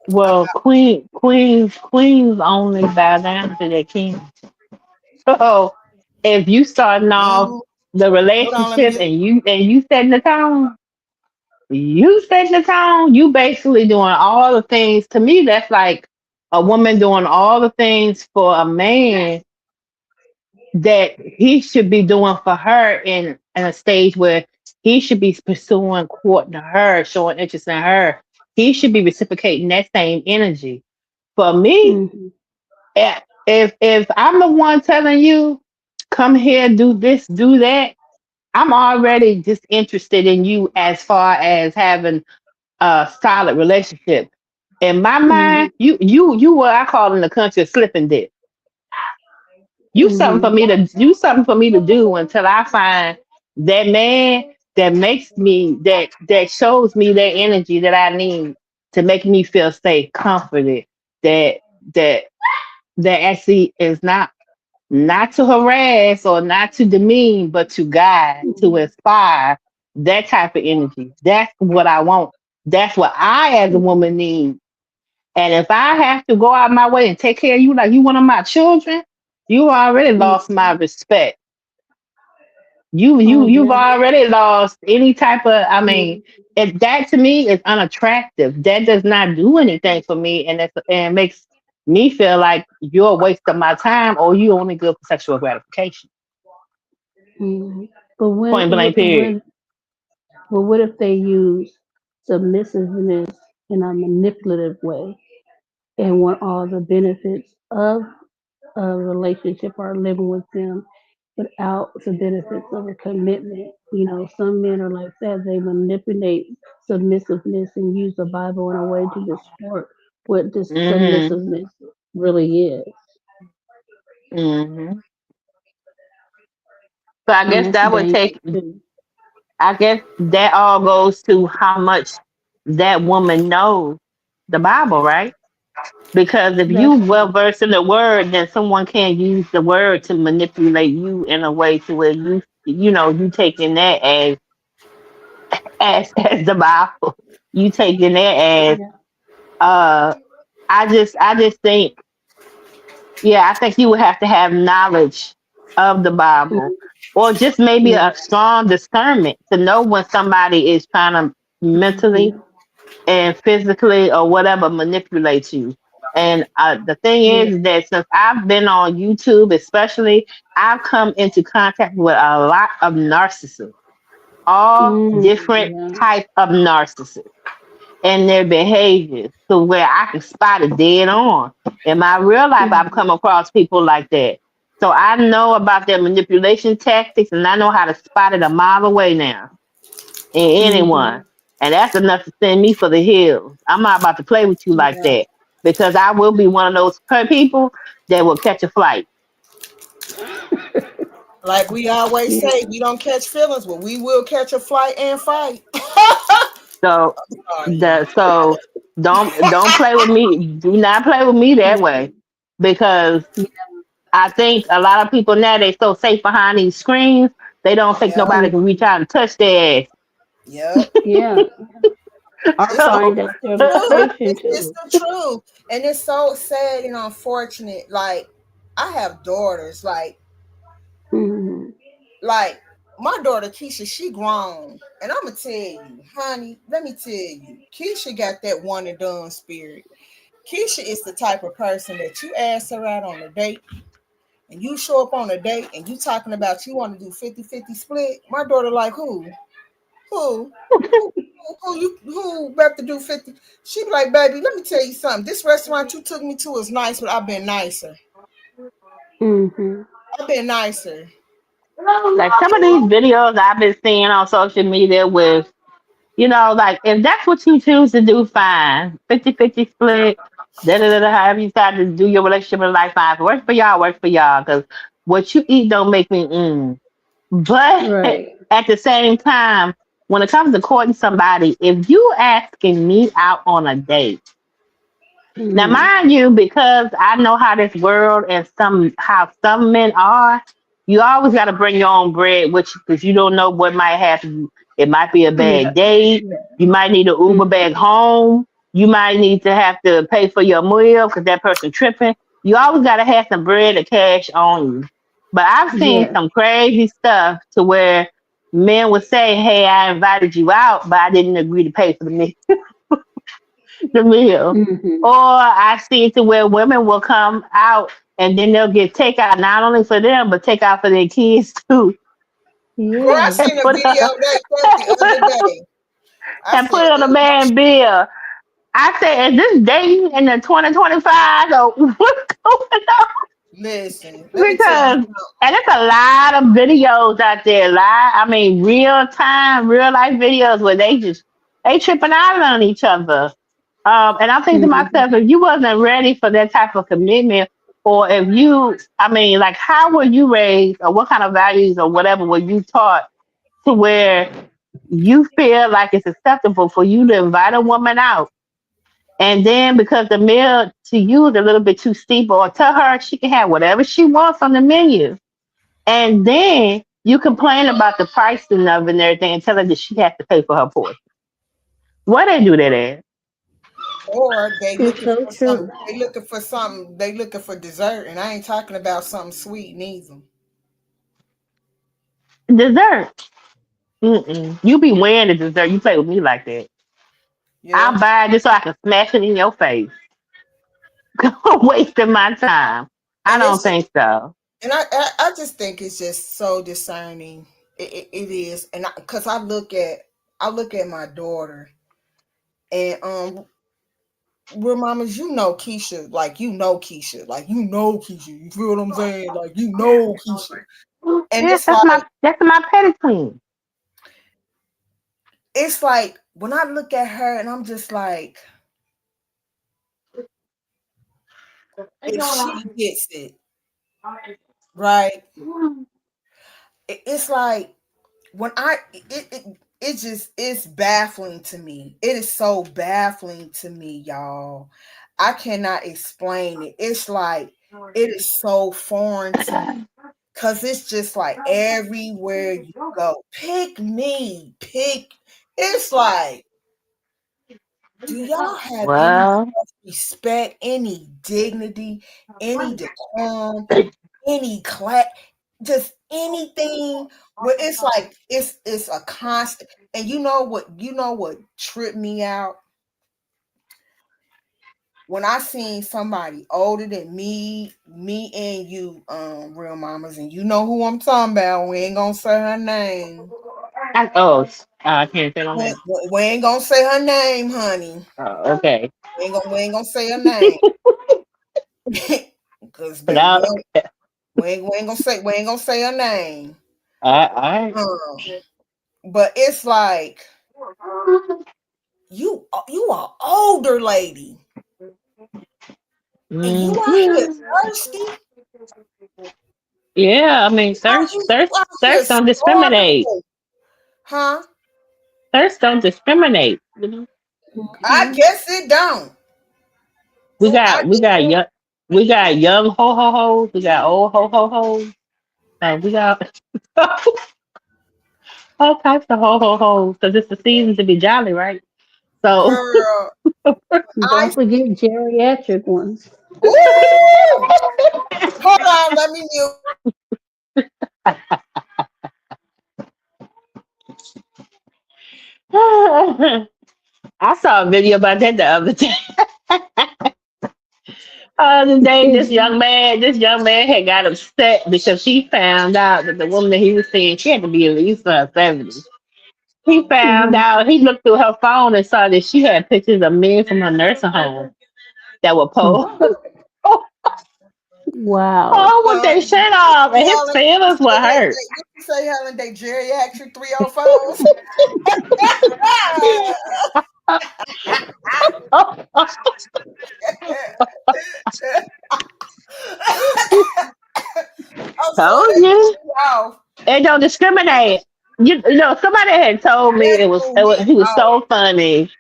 Speaker 1: well,
Speaker 2: about?
Speaker 1: queens only bow down to their king. So if you starting off
Speaker 2: Mhm.
Speaker 1: the
Speaker 2: Hold on, let me
Speaker 1: relationship
Speaker 2: get.
Speaker 1: and you setting the tone, You set the tone. You basically doing all the things. To me, that's like a woman doing all the things for a man that he should be doing for her in a stage where he should be pursuing, courting her, showing interest in her. He should be reciprocating that same energy. For me,
Speaker 3: Mm-hmm.
Speaker 1: if I'm the one telling you, come here, do this, do that, I'm already disinterested in you as far as having a solid relationship. In my
Speaker 3: Mm-hmm.
Speaker 1: mind, you what I call in the country a slipping dip.
Speaker 3: Mm-hmm.
Speaker 1: You something for me to do until I find that man that makes me that shows me that energy that I need to make me feel safe, comforted, that that that actually is not to harass or not to demean, but to guide, to inspire, that type of energy. That's what I want. That's what I as a woman need. And if I have to go out my way and take care of you like you one of my children, you already lost my
Speaker 3: Mm-hmm.
Speaker 1: respect.
Speaker 3: Oh
Speaker 1: You've
Speaker 3: yeah.
Speaker 1: already lost any type of, I mean,
Speaker 3: Mm-hmm.
Speaker 1: if that to me is unattractive. That does not do anything for me, and it makes me feel like you're a waste of my time or you only good for sexual gratification.
Speaker 3: Mm-hmm. But when,
Speaker 1: Point blank period.
Speaker 3: but what if they use submissiveness in a manipulative way and want all the benefits of a relationship or living with them without the benefits of a commitment? You know, some men are like that. They manipulate submissiveness and use the Bible in a way to distort what this
Speaker 1: Mm-hmm.
Speaker 3: submissiveness really is.
Speaker 1: Mm-hmm. So I
Speaker 3: And
Speaker 1: guess
Speaker 3: that's
Speaker 1: that would
Speaker 3: dangerous
Speaker 1: take
Speaker 3: too.
Speaker 1: I guess that all goes to how much that woman knows the Bible, right? Because if you
Speaker 3: That's
Speaker 1: well
Speaker 3: true.
Speaker 1: versed in the word, then someone can't use the word to manipulate you in a way to where you taking that as the Bible. You taking that as
Speaker 3: Yeah.
Speaker 1: uh I just think, yeah, I think you would have to have knowledge of the Bible,
Speaker 3: Mhm.
Speaker 1: or just maybe
Speaker 3: Yeah.
Speaker 1: a strong discernment to know when somebody is trying to mentally
Speaker 3: Mhm.
Speaker 1: and physically or whatever manipulate you. And the thing
Speaker 3: Yeah.
Speaker 1: is that since I've been on YouTube, especially, I've come into contact with a lot of narcissists, all different
Speaker 3: Yeah.
Speaker 1: type of narcissists and their behaviors, to where I can spot it dead on. In my real life, I've
Speaker 3: Mhm.
Speaker 1: come across people like that. So I know about their manipulation tactics, and I know how to spot it a mile away now in anyone.
Speaker 3: Mhm.
Speaker 1: And that's enough to send me for the hills. I'm not about to play with you like
Speaker 2: Yeah.
Speaker 1: that, because I will be one of those people that will catch a flight.
Speaker 2: Like we always
Speaker 3: Yeah.
Speaker 2: say, we don't catch feelings, but we will catch a flight and fight.
Speaker 1: So
Speaker 2: Sorry, y'all.
Speaker 1: don't play with me. Do not play with me that way,
Speaker 3: Mhm.
Speaker 1: because I think a lot of people now, they so safe behind these screens, they don't think
Speaker 2: Yep.
Speaker 1: nobody can reach out and touch their
Speaker 2: Yep.
Speaker 3: Yeah. Or
Speaker 2: It's
Speaker 1: ass.
Speaker 3: find
Speaker 2: it's
Speaker 3: out
Speaker 2: the
Speaker 3: their
Speaker 2: truth.
Speaker 3: location
Speaker 2: It's
Speaker 3: too.
Speaker 2: the truth, and it's so sad and unfortunate. Like I have daughters.
Speaker 3: Mhm.
Speaker 2: Like my daughter Keisha, she grown, and I'm gonna tell you, honey. Let me tell you, Keisha got that one and done spirit. Keisha is the type of person that you ask her out on a date, and you show up on a date, and you talking about you want to do 50-50 split. My daughter like who? Who? Who? Who about to do 50? She be like, baby, let me tell you something. This restaurant you took me to is nice, but I've been nicer.
Speaker 3: Mhm.
Speaker 2: I've been nicer.
Speaker 1: Like some of these videos I've been seeing on social media with, like if that's what you choose to do, fine. 50-50 split, however you decide to do your relationship and life, fine. If it works for y'all, works for y'all. Because what you eat don't make me mm. But
Speaker 3: Right.
Speaker 1: at the same time, when it comes to courting somebody, if you asking me out on a date, now,
Speaker 3: Mhm.
Speaker 1: mind you, because I know how this world and how some men are, you always got to bring your own bread, which because you don't know what might happen. It might be a
Speaker 3: Yeah.
Speaker 1: bad date.
Speaker 3: Yeah.
Speaker 1: You might need an Uber back
Speaker 3: Mhm.
Speaker 1: home. You might need to have to pay for your meal because that person tripping. You always got to have some bread or cash on you. But I've seen
Speaker 3: Yes.
Speaker 1: some crazy stuff to where men would say, "Hey, I invited you out, but I didn't agree to pay for the meal."
Speaker 3: Mm-hmm.
Speaker 1: Or I see it to where women will come out and then they'll get takeout not only for them but take out for their kids too,
Speaker 2: Girl, I
Speaker 3: Yeah.
Speaker 2: seen
Speaker 1: and
Speaker 2: a
Speaker 1: put
Speaker 2: video of that the other day. I
Speaker 1: and
Speaker 2: said,
Speaker 1: put it on the man bill. I said, is this dating in the 2025 or what's going on?
Speaker 2: listen, let me tell you
Speaker 1: Because
Speaker 2: something.
Speaker 1: and there's a lot of videos out there, I mean, real time, real life videos where they tripping out on each other. And I'm thinking to myself,
Speaker 3: Mm-hmm.
Speaker 1: if you wasn't ready for that type of commitment, or if you, I mean, like, how were you raised, or what kind of values or whatever were you taught to where you feel like it's acceptable for you to invite a woman out, and then because the meal to you is a little bit too steep, or tell her she can have whatever she wants on the menu, and then you complain about the pricing of it and everything, and tell her that she has to pay for her portion. Where they do that at?
Speaker 2: Or they
Speaker 3: It's
Speaker 2: looking
Speaker 3: so
Speaker 2: for something.
Speaker 3: true.
Speaker 2: They looking for something. They looking for dessert, and I ain't talking about something sweet neither.
Speaker 1: Dessert. Mm-mm. You be wearing the dessert. You play with me like that.
Speaker 2: Yeah,
Speaker 1: I'll buy it just so I can smash it in your face. Wasting my time. I
Speaker 2: and
Speaker 1: don't
Speaker 2: it's just,
Speaker 1: think so.
Speaker 2: and I just think it's just so discerning. It is, and because I look at my daughter, and real mamas, you know Keisha. You feel what I'm saying? Like you know Keisha, and
Speaker 1: Yes, that's my petty queen.
Speaker 2: it's like when I look at her, and I'm just like, if she gets it right, it's like when it just it's baffling to me. It is so baffling to me, y'all. I cannot explain it. It's like it is so foreign to me because it's just like everywhere you go, pick me, pick. It's like, do y'all have any
Speaker 1: Well,
Speaker 2: respect, any dignity, any decorum, any class, just anything? Where it's like it's a constant. And you know what tripped me out when I seen somebody older than me and you, real mamas, and you know who I'm talking about. We ain't gonna say her name.
Speaker 1: I can't say no name.
Speaker 2: We ain't gonna say her name, honey.
Speaker 1: Okay.
Speaker 2: We ain't gonna say her name. Cause
Speaker 1: But
Speaker 2: baby, we ain't gonna say her name.
Speaker 1: I,
Speaker 2: Um, but it's like you are older lady, and you out here
Speaker 1: mhm.
Speaker 2: thirsty.
Speaker 1: Yeah, I mean,
Speaker 2: You out here
Speaker 1: thirst don't discriminate.
Speaker 2: starving, huh?
Speaker 1: Thirst don't discriminate.
Speaker 2: I
Speaker 3: Mm-hmm.
Speaker 2: guess it don't.
Speaker 1: We
Speaker 2: I
Speaker 1: got we got young we got young ho ho hos. We got old ho ho hos. And we got all types of ho ho hos because it's the season to be jolly, right? So
Speaker 2: girl. I
Speaker 3: Don't forget geriatric ones.
Speaker 2: ooh. Hold on, let me mute.
Speaker 1: I saw a video about that the other day. Other day, this young man had got upset because she found out that the woman that he was seeing, she had to be at least in her 70s. He found
Speaker 3: Hmm.
Speaker 1: out, he looked through her phone and saw that she had pictures of men from her nursing home that were posed.
Speaker 3: Wow.
Speaker 1: Oh, with their shirt off, and his
Speaker 2: Helen,
Speaker 1: feelings were hurt.
Speaker 2: what you say, Helen? They geriatric 305s. I'm sorry,
Speaker 1: Told
Speaker 2: that threw
Speaker 1: you.
Speaker 2: me off.
Speaker 1: It don't discriminate. Somebody had told me
Speaker 2: That threw me
Speaker 1: he was
Speaker 2: off.
Speaker 1: so funny.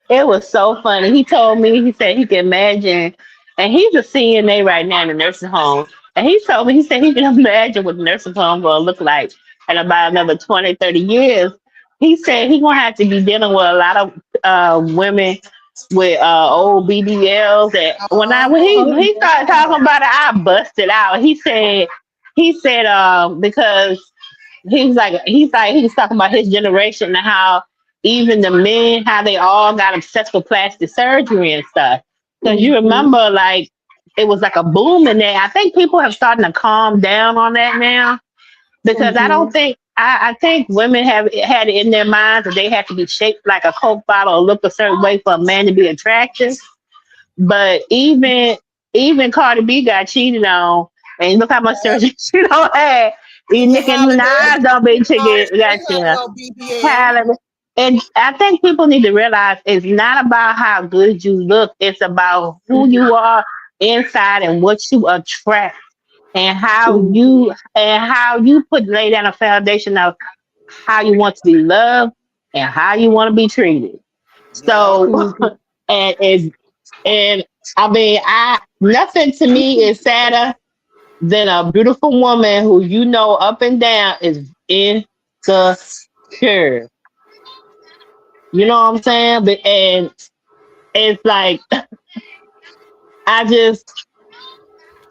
Speaker 1: It was so funny. He told me, he said he can imagine, and he's a CNA right now in the nursing home. And he told me, he said he can imagine what the nursing home going to look like in about another 20, 30 years. He said he going to have to be dealing with a lot of women with old BBLs. That when
Speaker 3: Oh
Speaker 1: he started
Speaker 3: yeah.
Speaker 1: talking about it, I busted out. He said, because he was talking about his generation and how even the men, how they all got obsessed with plastic surgery and stuff. Because you
Speaker 3: Mm-hmm.
Speaker 1: remember, like, it was like a boom in there. I think people have started to calm down on that now, because I don't
Speaker 3: Mm-hmm.
Speaker 1: think I think women have had it in their minds that they have to be shaped like a Coke bottle or look a certain way for a man to be attractive. But even Cardi B got cheated on, and look how much surgery she don't have. Even
Speaker 2: Even
Speaker 1: Nicki
Speaker 2: Halle
Speaker 1: Minaj
Speaker 2: Berry,
Speaker 1: don't be chicken
Speaker 2: ain't have
Speaker 1: gotcha.
Speaker 2: no BBL.
Speaker 1: Halle- And I think people need to realize it's not about how good you look; it's about who you are inside and what you attract, and
Speaker 3: Mm-hmm.
Speaker 1: how you put lay down a foundation of how you want to be loved and how you want to be treated.
Speaker 2: Yep.
Speaker 1: So,
Speaker 3: Mm-hmm.
Speaker 1: and is and I mean, I nothing to me is sadder than a beautiful woman who you know up and down is insecure. You know what I'm saying? But and it's like I just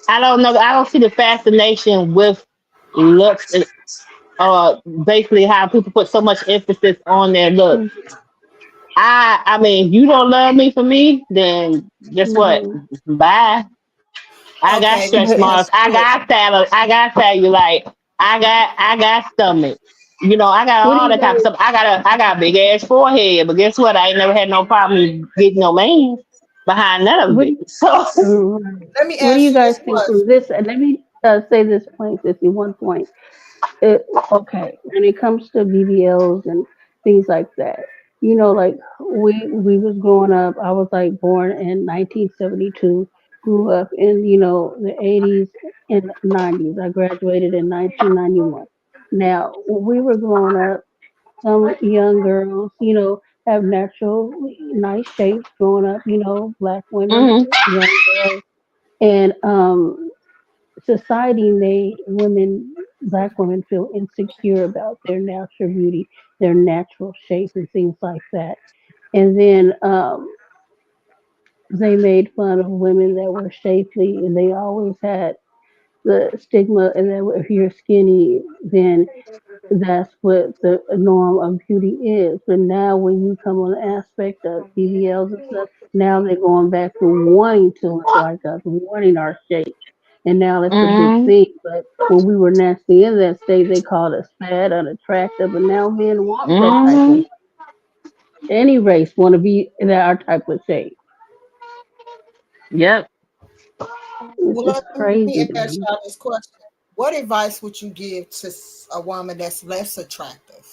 Speaker 1: I don't know. I don't see the fascination with looks. Basically how people put so much emphasis on their looks. I mean, if you don't love me for me, then guess what?
Speaker 3: Mm-hmm.
Speaker 1: Bye. I got
Speaker 2: Okay, let
Speaker 1: stretch
Speaker 2: me
Speaker 1: marks.
Speaker 2: ask
Speaker 1: I
Speaker 2: you.
Speaker 1: got salad. I got cellulite. I got stomach. You know, I got
Speaker 3: What do
Speaker 1: all
Speaker 3: you
Speaker 1: that type of
Speaker 3: guys?
Speaker 1: stuff. I got big ass forehead, but guess what? I ain't never had no problem getting no man behind none of
Speaker 3: What
Speaker 1: it.
Speaker 3: do
Speaker 1: So
Speaker 3: Right.
Speaker 2: Let me
Speaker 3: What do
Speaker 2: ask
Speaker 3: you
Speaker 2: you this
Speaker 3: guys think from
Speaker 2: question.
Speaker 3: this? And let me say this point, Sissy, one point. Okay, when it comes to BBLs and things like that, like we was growing up. I was like born in 1972, grew up in the 80s and 90s. I graduated in 1991. Now, when we were growing up, some young girls, have natural nice shapes growing up. Black women,
Speaker 1: mhm,
Speaker 3: young girls, and society made women, black women, feel insecure about their natural beauty, their natural shape, and things like that. And then they made fun of women that were shapely, and they always had the stigma, and that if you're skinny, then that's what the norm of beauty is. But now, when you come on the aspect of BBLs and stuff, now they're going back to wanting to look like us, wanting our shape. And now it's a big
Speaker 1: mhm,
Speaker 3: thing. But when we were nasty in that state, they called us fat, unattractive. But now men want that type of,
Speaker 1: mhm.
Speaker 3: any race want to be in our type of shape.
Speaker 1: Yep.
Speaker 3: It's
Speaker 2: Well,
Speaker 3: just
Speaker 2: let me
Speaker 3: crazy
Speaker 2: ask
Speaker 3: to
Speaker 2: y'all
Speaker 3: me.
Speaker 2: this question. What advice would you give to a woman that's less attractive?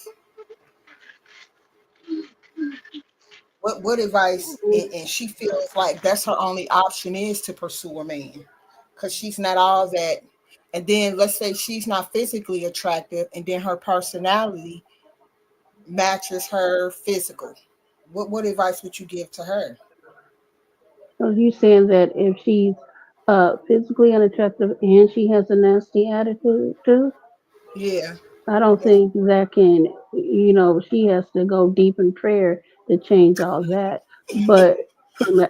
Speaker 2: What advice, and she feels like that's her only option is to pursue a man because she's not all that. And then let's say she's not physically attractive, and then her personality matches her physical. What advice would you give to her?
Speaker 3: So you saying that if she's physically unattractive and she has a nasty attitude too,
Speaker 2: Yeah.
Speaker 3: I don't think that can, she has to go deep in prayer to change all that. But from a,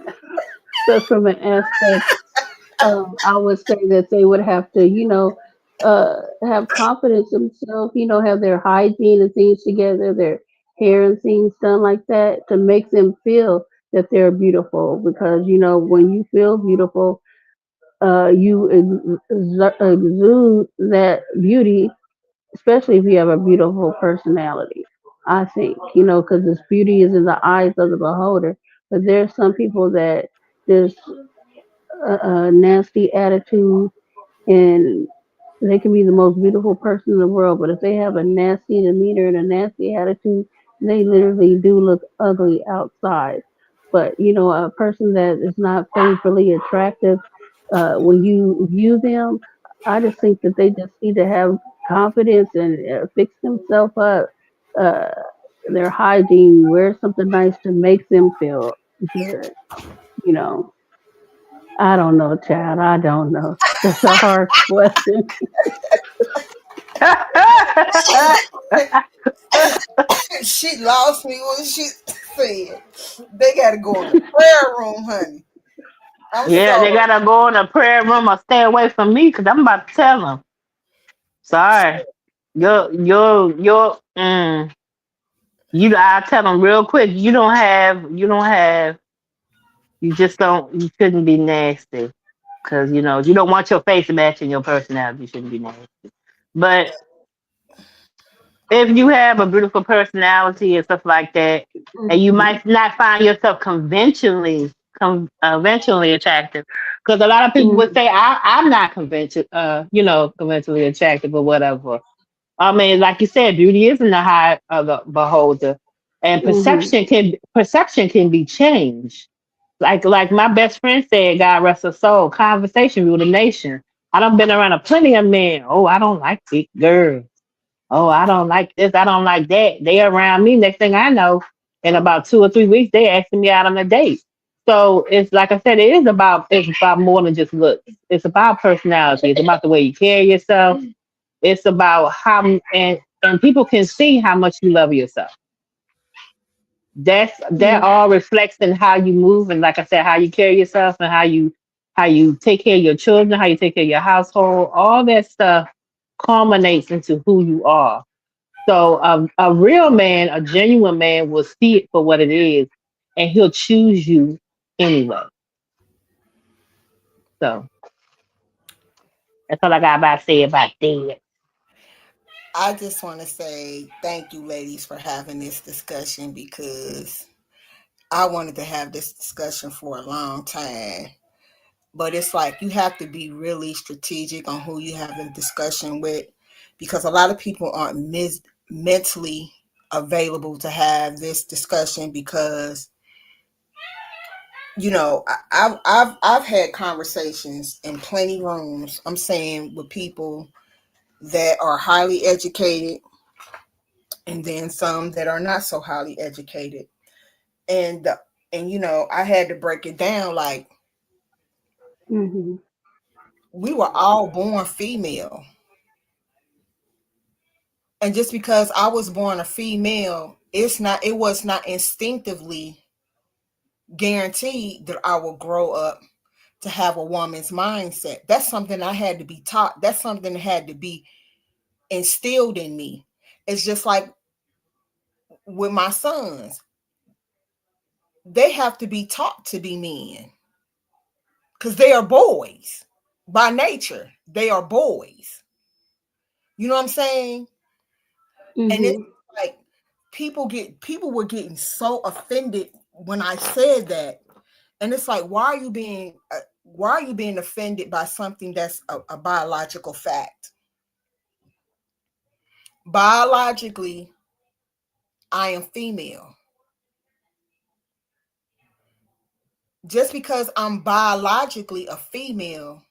Speaker 3: but from an aspect, I would say that they would have to, have confidence in themselves, have their hygiene and things together, their hair and things done like that to make them feel that they're beautiful. Because, when you feel beautiful, you exude that beauty, especially if you have a beautiful personality. I think, because this beauty is in the eyes of the beholder. But there's some people that just a nasty attitude, and they can be the most beautiful person in the world, but if they have a nasty demeanor and a nasty attitude, they literally do look ugly outside. But a person that is not physically attractive, when you view them, I just think that they just need to have confidence and fix themselves up. Uh, their hygiene, wear something nice to make them feel good. You know, I don't know, Chad. I don't know. That's a hard question.
Speaker 2: She lost me when she said they got to go in the prayer room, honey. I'm
Speaker 1: Yeah, they
Speaker 2: sorry.
Speaker 1: gotta go in the prayer room or stay away from me because I'm about to tell them. Sorry. your I tell them real quick, you just don't, you shouldn't be nasty. Cause you don't want your face matching your personality. You shouldn't be nasty. But if you have a beautiful personality and stuff like that, and you
Speaker 3: Mhm.
Speaker 1: might not find yourself conventionally attractive, because a lot of people would
Speaker 3: Mhm.
Speaker 1: say I'm not conventionally attractive or whatever. I mean, like you said, beauty is in the eye of the beholder, and
Speaker 3: Mhm.
Speaker 1: perception can be changed. Like my best friend said, God rest her soul. Conversation rule the nation. I done been around a plenty of men. Oh, I don't like big girls. Oh, I don't like this. I don't like that. They around me. Next thing I know, in about 2 or 3 weeks, they asking me out on a date. So it's like I said, it's about more than just looks. It's about personality. It's about the way you carry yourself. It's about and people can see how much you love yourself. That
Speaker 3: Yeah.
Speaker 1: all reflects in how you move, and like I said, how you carry yourself, and how you take care of your children, how you take care of your household. All that stuff culminates into who you are. So a real man, a genuine man, will see it for what it is, and he'll choose you anyway. So that's all I got about to say about that.
Speaker 2: I just want to say thank you, ladies, for having this discussion because I wanted to have this discussion for a long time. But it's like you have to be really strategic on who you have a discussion with because a lot of people aren't mentally available to have this discussion because I've had conversations in plenty rooms. I'm saying with people that are highly educated and then some that are not so highly educated. And I had to break it down like
Speaker 3: Mhm.
Speaker 2: we were all born female. And just because I was born a female, it was not instinctively guaranteed that I will grow up to have a woman's mindset. That's something I had to be taught. That's something that had to be instilled in me. It's just like with my sons, they have to be taught to be men because they are boys by nature. They are boys. You know what I'm saying? And it's
Speaker 3: Mhm.
Speaker 2: like people were getting so offended when I said that. And it's like, why are you being offended by something that's a biological fact? Biologically, I am female. Just because I'm biologically a female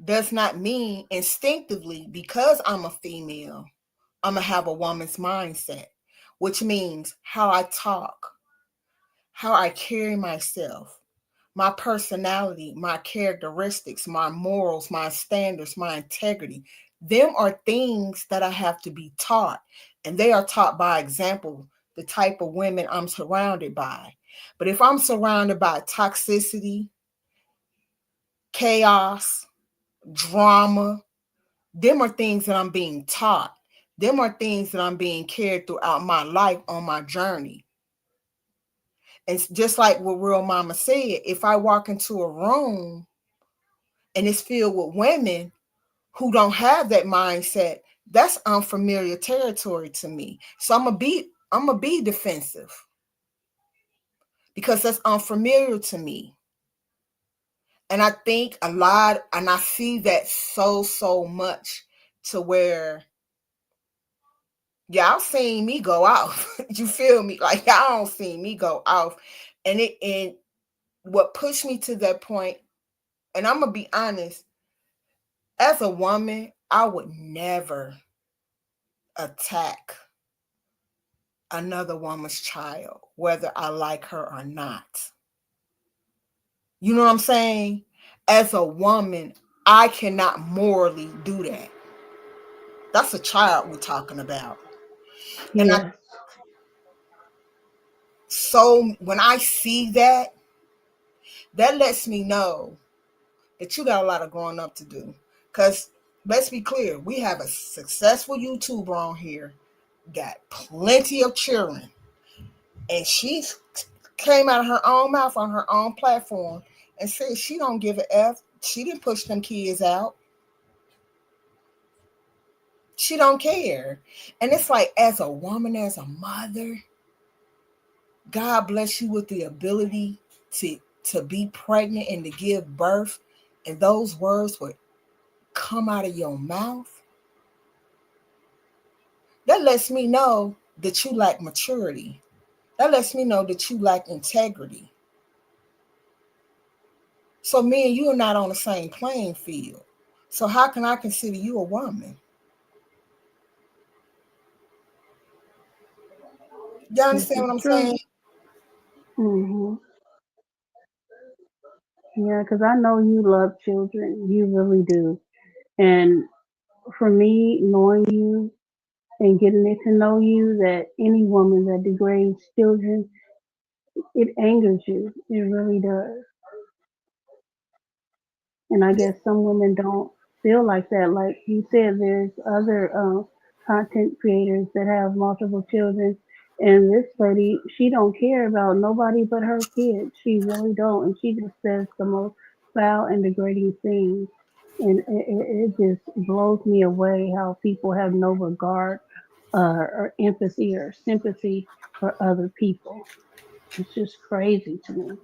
Speaker 2: does not mean instinctively because I'm a female, I'm gonna have a woman's mindset, which means how I talk, how I carry myself, my personality, my characteristics, my morals, my standards, my integrity. Them are things that I have to be taught. And they are taught by example, the type of women I'm surrounded by. But if I'm surrounded by toxicity, chaos, drama, them are things that I'm being taught. Them are things that I'm being carried throughout my life on my journey. And just like what Real Mama said, if I walk into a room and it's filled with women who don't have that mindset, that's unfamiliar territory to me. So I'm gonna be defensive because that's unfamiliar to me. And I think a lot, and I see that so much to where y'all seen me go off. You feel me? Like y'all don't see me go off. And what pushed me to that point, and I'm gonna be honest, as a woman, I would never attack another woman's child, whether I like her or not. You know what I'm saying? As a woman, I cannot morally do that. That's a child we're talking about. And
Speaker 3: Yes.
Speaker 2: so when I see that, that lets me know that you got a lot of growing up to do. Because let's be clear. We have a successful YouTuber on here, got plenty of children, and she's came out of her own mouth on her own platform and said she don't give a F. She didn't push them kids out. She don't care. And it's like, as a woman, as a mother, God bless you with the ability to be pregnant and to give birth, and those words would come out of your mouth. That lets me know that you lack maturity. That lets me know that you lack integrity. So me and you are not on the same playing field. So how can I consider you a woman? You
Speaker 3: This
Speaker 2: understand
Speaker 3: is
Speaker 2: what I'm
Speaker 3: true.
Speaker 2: saying?
Speaker 3: Hmm. Yeah, because I know you love children. You really do. And for me, knowing you and getting to know you, that any woman that degrades children, it angers you. It really does. And I guess some women don't feel like that. Like you said, there's other content creators that have multiple children, and this lady, she don't care about nobody but her kids. She really don't, and she just says the most foul and degrading things. And it just blows me away how people have no regard or empathy or sympathy for other people. It's just crazy to me.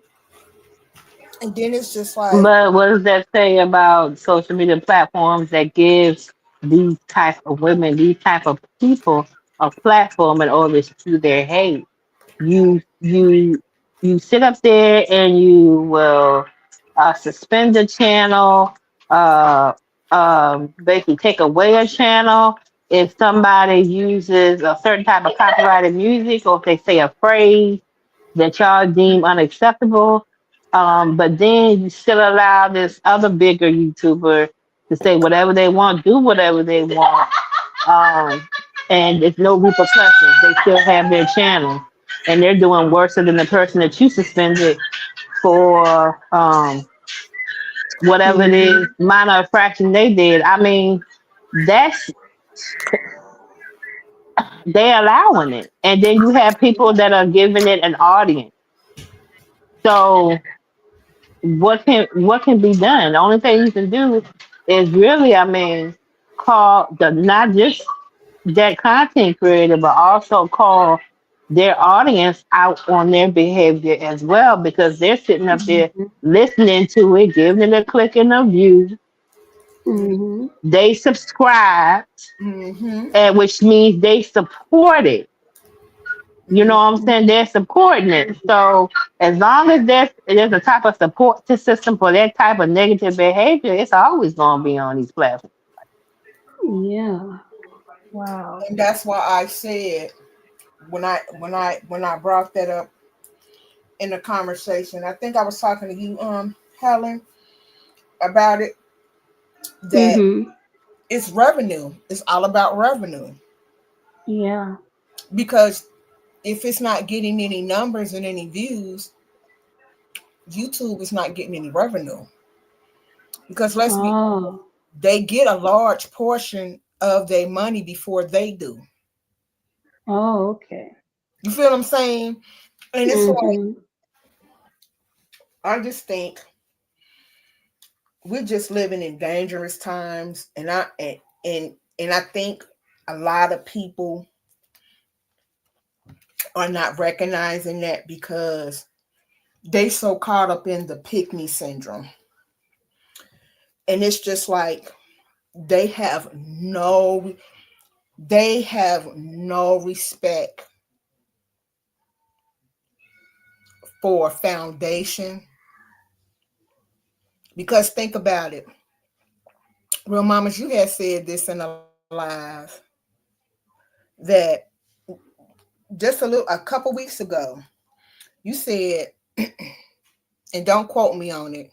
Speaker 2: And then it's just like,
Speaker 1: But what does that say about social media platforms that gives these type of women, these type of people a platform in order to spew their hate? You sit up there and you will suspend the channel, uh, basically take away a channel if somebody uses a certain type of copyrighted music or if they say a phrase that y'all deem unacceptable. But then you still allow this other bigger YouTuber to say whatever they want, do whatever they want, and it's no repercussions. They still have their channel, and they're doing worse than the person that you suspended for whatever it is
Speaker 3: Hmm.
Speaker 1: minor infraction they did. I mean, that's they allowing it, and then you have people that are giving it an audience. So what can be done? The only thing you can do is really, I mean, call the not just that content creator, but also call their audience out on their behavior as well, because they're sitting up there
Speaker 3: Hmm.
Speaker 1: listening to it, giving it a click and a view.
Speaker 3: Hmm.
Speaker 1: They subscribe,
Speaker 2: mm-hmm,
Speaker 1: and which means they support it. You know what I'm saying? They're supporting it. So as long as there's a type of support system for that type of negative behavior, it's always gonna be on these platforms.
Speaker 3: Yeah. Wow.
Speaker 2: and that's why I said when I brought that up in the conversation, I think I was talking to you, Helen, about it, that
Speaker 3: Mhm.
Speaker 2: it's revenue. It's all about revenue.
Speaker 3: Yeah.
Speaker 2: Because if it's not getting any numbers and any views, YouTube is not getting any revenue. Because let's be,
Speaker 3: Oh.
Speaker 2: they get a large portion of their money before they do.
Speaker 3: Oh, okay.
Speaker 2: You feel what I'm saying? And it's like,
Speaker 3: Mhm.
Speaker 2: I just think we're just living in dangerous times, and I think a lot of people are not recognizing that because they so caught up in the pick me syndrome. And it's just like they have no they have no respect for foundation. Because think about it, real mamas, you had said this in a live that a couple weeks ago, you said, and don't quote me on it,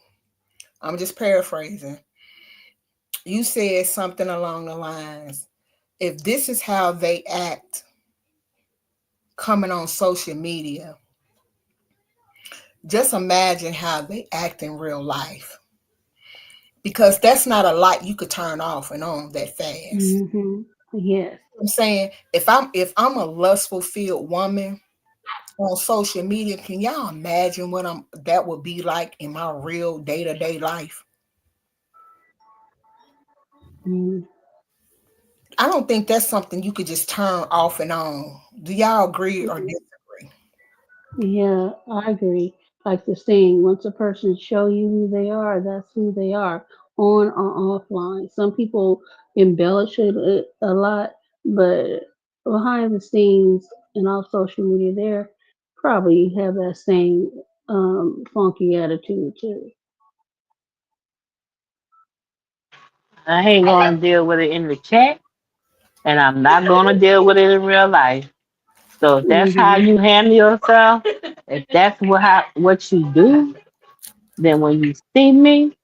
Speaker 2: I'm just paraphrasing. You said something along the lines, if this is how they act coming on social media, just imagine how they act in real life. because that's not a light you could turn off and on that fast.
Speaker 3: Mm-hmm. Yes.
Speaker 2: I'm saying if I'm a lustful filled woman on social media, can y'all imagine what that would be like in my real day-to-day life?
Speaker 3: Mm.
Speaker 2: I don't think that's something you could just turn off and on. Do y'all agree or disagree?
Speaker 3: Yeah, I agree. Like the saying, once a person show you who they are, that's who they are, on or offline. Some people embellish it a lot, but behind the scenes and off social media, they're probably have that same funky attitude too.
Speaker 1: I ain't gonna deal with it in the chat, and I'm not gonna deal with it in real life. So if that's how
Speaker 3: Hmm.
Speaker 1: you handle yourself, if that's what you do, then when you see me,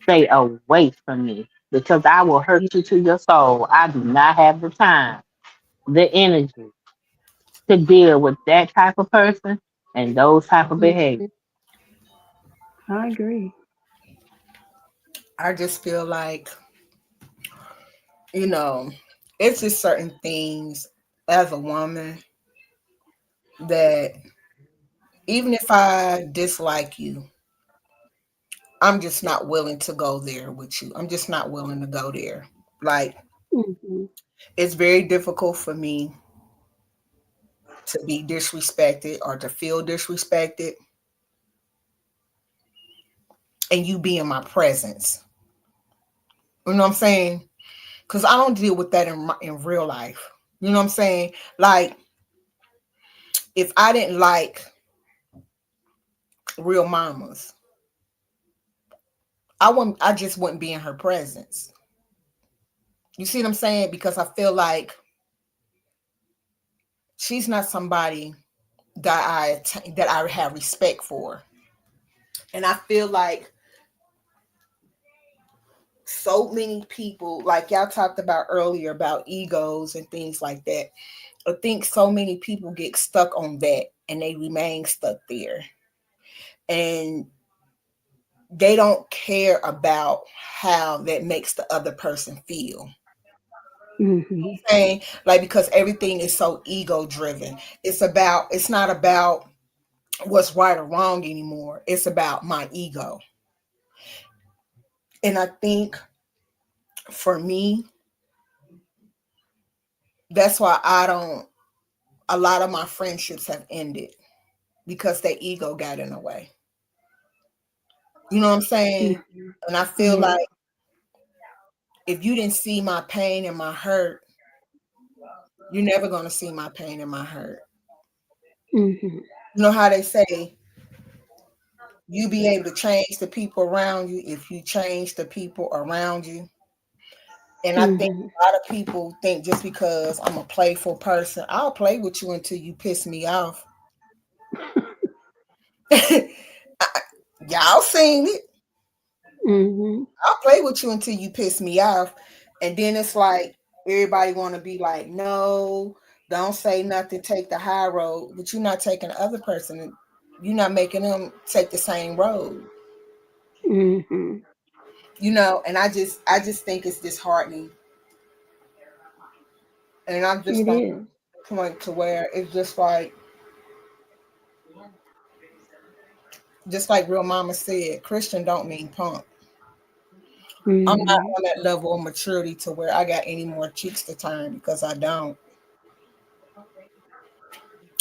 Speaker 1: stay away from me because I will hurt you to your soul. I do not have the time, the energy to deal with that type of person and those type of behaviors.
Speaker 3: I agree.
Speaker 2: I just feel like, you know, it's just certain things as a woman that even if I dislike you, I'm just not willing to go there with you. I'm just not willing to go there. Like,
Speaker 3: Hmm.
Speaker 2: it's very difficult for me to be disrespected or to feel disrespected and you be in my presence. You know what I'm saying? Because I don't deal with that in real life. You know what I'm saying? Like, if I didn't like real mamas, I just wouldn't be in her presence. You see what I'm saying? Because I feel like she's not somebody that I have respect for. And I feel like so many people, like y'all talked about earlier about egos and things like that. I think so many people get stuck on that and they remain stuck there. And they don't care about how that makes the other person feel.
Speaker 3: Hmm.
Speaker 2: And like because everything is so ego driven. It's not about what's right or wrong anymore. It's about my ego. And I think for me, that's why I don't a lot of my friendships have ended because their ego got in the way. You know what I'm saying?
Speaker 3: Hmm.
Speaker 2: And I feel
Speaker 3: Yeah.
Speaker 2: like if you didn't see my pain and my hurt, you're never going to see my pain and my hurt.
Speaker 3: Hmm.
Speaker 2: You know how they say you be able to change the people around you if you change the people around you. And I think
Speaker 3: Hmm.
Speaker 2: a lot of people think just because I'm a playful person, I'll play with you until you piss me off. Y'all seen it.
Speaker 3: Hmm.
Speaker 2: I'll play with you until you piss me off. And then it's like everybody want to be like, no, don't say nothing, take the high road. But you're not taking the other person. You're not making them take the same road.
Speaker 3: Hmm.
Speaker 2: And I just think it's disheartening. And I'm just
Speaker 3: It
Speaker 2: on
Speaker 3: is.
Speaker 2: the point to where it's just like real mama said, Christian don't mean punk. I'm not
Speaker 3: Hmm.
Speaker 2: on that level of maturity to where I got any more cheeks to turn because I don't.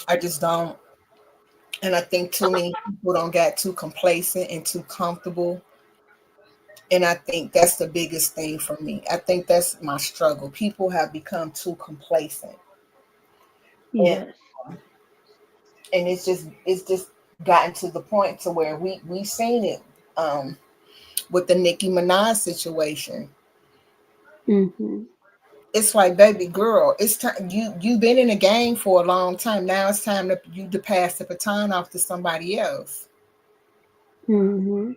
Speaker 2: I just don't. And I think too many people don't get too complacent and too comfortable. And I think that's the biggest thing for me. I think that's my struggle. People have become too complacent. And
Speaker 3: Yes.
Speaker 2: and it's just gotten to the point to where we seen it um with the Nicki Minaj situation.
Speaker 3: Hmm.
Speaker 2: It's like, baby girl, it's time you've been in the game for a long time. Now it's time to pass the baton off to somebody else.
Speaker 3: Hmm.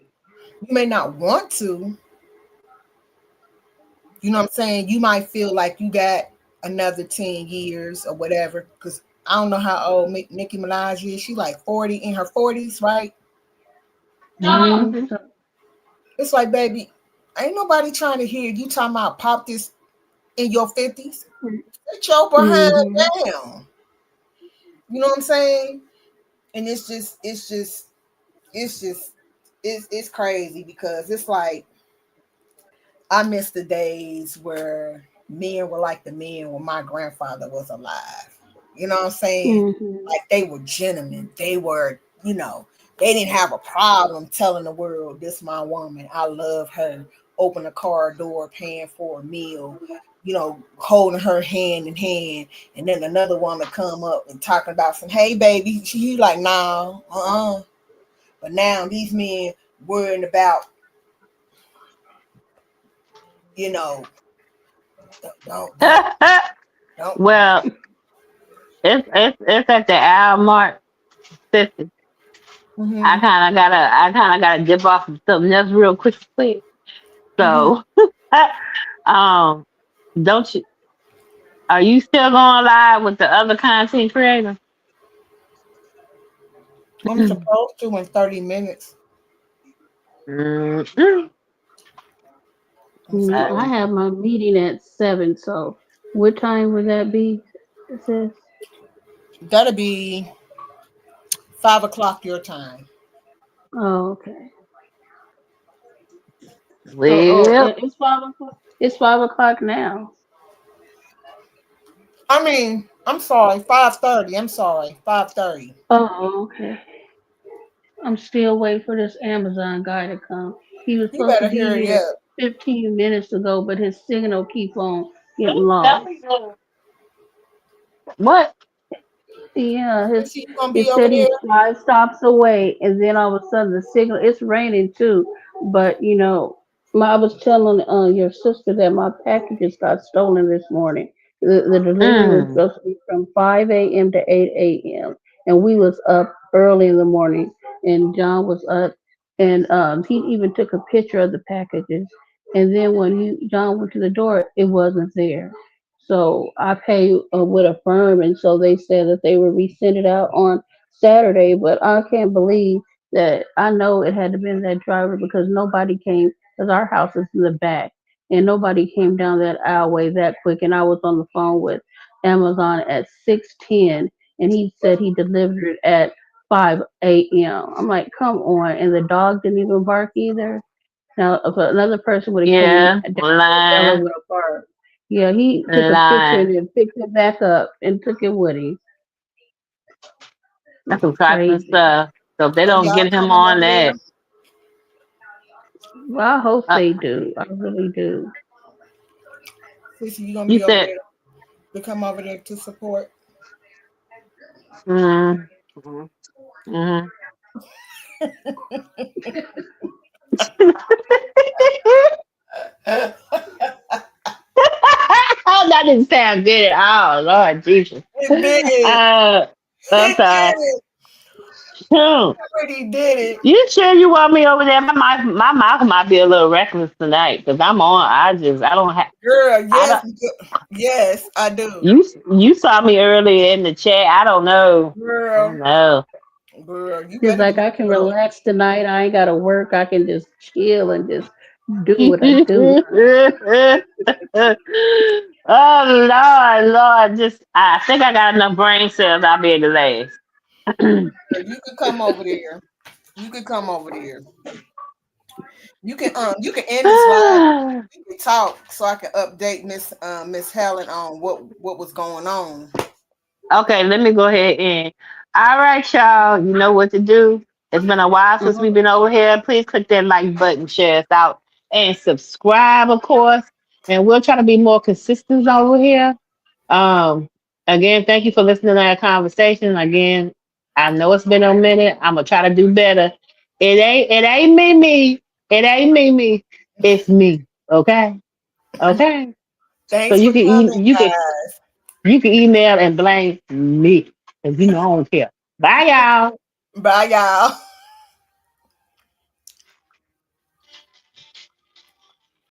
Speaker 2: You may not want to, you know what I'm saying? You might feel like you got another 10 years or whatever. Because I don't know how old Nicki Minaj is. She like 40 in her 40s, right?
Speaker 3: I think
Speaker 1: Hmm.
Speaker 3: so.
Speaker 2: It's like, baby, Ain't nobody trying to hear you talking about pop this in your 50s. Get your behind down. You know what I'm saying? And it's crazy because it's like I miss the days where men were like the men when my grandfather was alive. You know what I'm saying? Like they were gentlemen. They were, you know, they didn't have a problem telling the world, this my woman. I love her. Open a car door, paying for a meal, you know, holding her hand in hand. And then another woman come up and talking about some, hey baby. She like, nah, But now these men worrying about, you know, don't.
Speaker 1: Well, it's at the hour mark. 50. I kind of gotta dip off of something else real quick. So, don't you? Are you still going live with the other content creator?
Speaker 2: I'm supposed to in 30 minutes.
Speaker 3: I have my meeting at 7. So, what time would that be? Sis?
Speaker 2: That'll be 5 o'clock your time.
Speaker 3: Oh, okay.
Speaker 1: Well,
Speaker 3: It's 5 o'clock. It's 5 o'clock now.
Speaker 2: I mean, I'm sorry, 5:30. I'm sorry, 5:30.
Speaker 3: Oh, okay. I'm still waiting for this Amazon guy to come. He was
Speaker 2: You
Speaker 3: supposed to
Speaker 2: better
Speaker 3: be
Speaker 2: hurry
Speaker 3: here
Speaker 2: up.
Speaker 3: 15 minutes ago, but his signal keep on getting lost.
Speaker 1: what?
Speaker 3: Yeah,
Speaker 2: See, you gonna
Speaker 3: he
Speaker 2: be over
Speaker 3: said
Speaker 2: there?
Speaker 3: he's 5 stops away, and then all of a sudden the signal. It's raining too, but I was telling your sister that my packages got stolen this morning. The delivery was supposed to be from 5 a.m. to 8 a.m. and we was up early in the morning, and John was up, and he even took a picture of the packages. And then when John went to the door, it wasn't there. So I paid with a firm, and so they said that they would resend it out on Saturday. But I can't believe that. I know it had to been that driver because nobody came, because our house is in the back, and nobody came down that alleyway that quick. And I was on the phone with Amazon at 6:10, and he said he delivered it at 5 a.m. I'm like, come on, and the dog didn't even bark either. Now, if another person would have came
Speaker 1: Yeah,
Speaker 3: down the
Speaker 1: lying,
Speaker 3: yellow with a bark, yeah, he took a picture and
Speaker 1: lying.
Speaker 3: then picked it back up and took it with him.
Speaker 1: That's
Speaker 3: It's
Speaker 1: some trifling
Speaker 3: crazy.
Speaker 1: stuff. So if they
Speaker 2: So
Speaker 1: don't
Speaker 2: y'all
Speaker 1: get him
Speaker 2: coming
Speaker 1: on
Speaker 2: over there?
Speaker 1: that,
Speaker 3: Well, I hope
Speaker 1: uh,
Speaker 3: they do. I really do.
Speaker 2: Sissy, you gonna
Speaker 1: you
Speaker 2: be over
Speaker 1: said,
Speaker 2: there to come over there to support?
Speaker 1: mm, mhm, mhm. That didn't sound good at all, Lord Jesus.
Speaker 2: It did.
Speaker 1: I'm
Speaker 2: It
Speaker 1: sorry.
Speaker 2: did.
Speaker 1: Hmm.
Speaker 2: Already did it.
Speaker 1: You sure you want me over there? My mouth might be a little reckless tonight because I'm on. I don't have.
Speaker 2: Girl,
Speaker 1: I
Speaker 2: yes,
Speaker 1: don't.
Speaker 2: yes, I do.
Speaker 1: You saw me earlier in the chat. I don't know. I don't
Speaker 2: Girl,
Speaker 1: know.
Speaker 2: you
Speaker 3: He's
Speaker 2: better
Speaker 3: like,
Speaker 2: be
Speaker 3: I can
Speaker 2: up.
Speaker 3: relax tonight. I ain't gotta work. I can just chill and just do what I do.
Speaker 1: Oh Lord, just I think I got enough brain cells. I'll be able to last.
Speaker 2: You can come over there. You can come over there. You can end this live. You can talk so I can update Miss Helen on what was going on.
Speaker 1: Okay, let me go ahead and. All right, y'all. You know what to do. It's been a while since we've been over here. Please click that like button, share us out, and subscribe, of course. And we'll try to be more consistent over here. Um, Again, thank you for listening to our conversation. Again, I know it's been a minute. I'm gonna try to do better. It ain't me. It ain't me. It's me. Okay. Okay. So
Speaker 2: Thanks for coming, guys.
Speaker 1: you can email and blame me. Because you know I don't care. Bye y'all.
Speaker 2: Bye, y'all.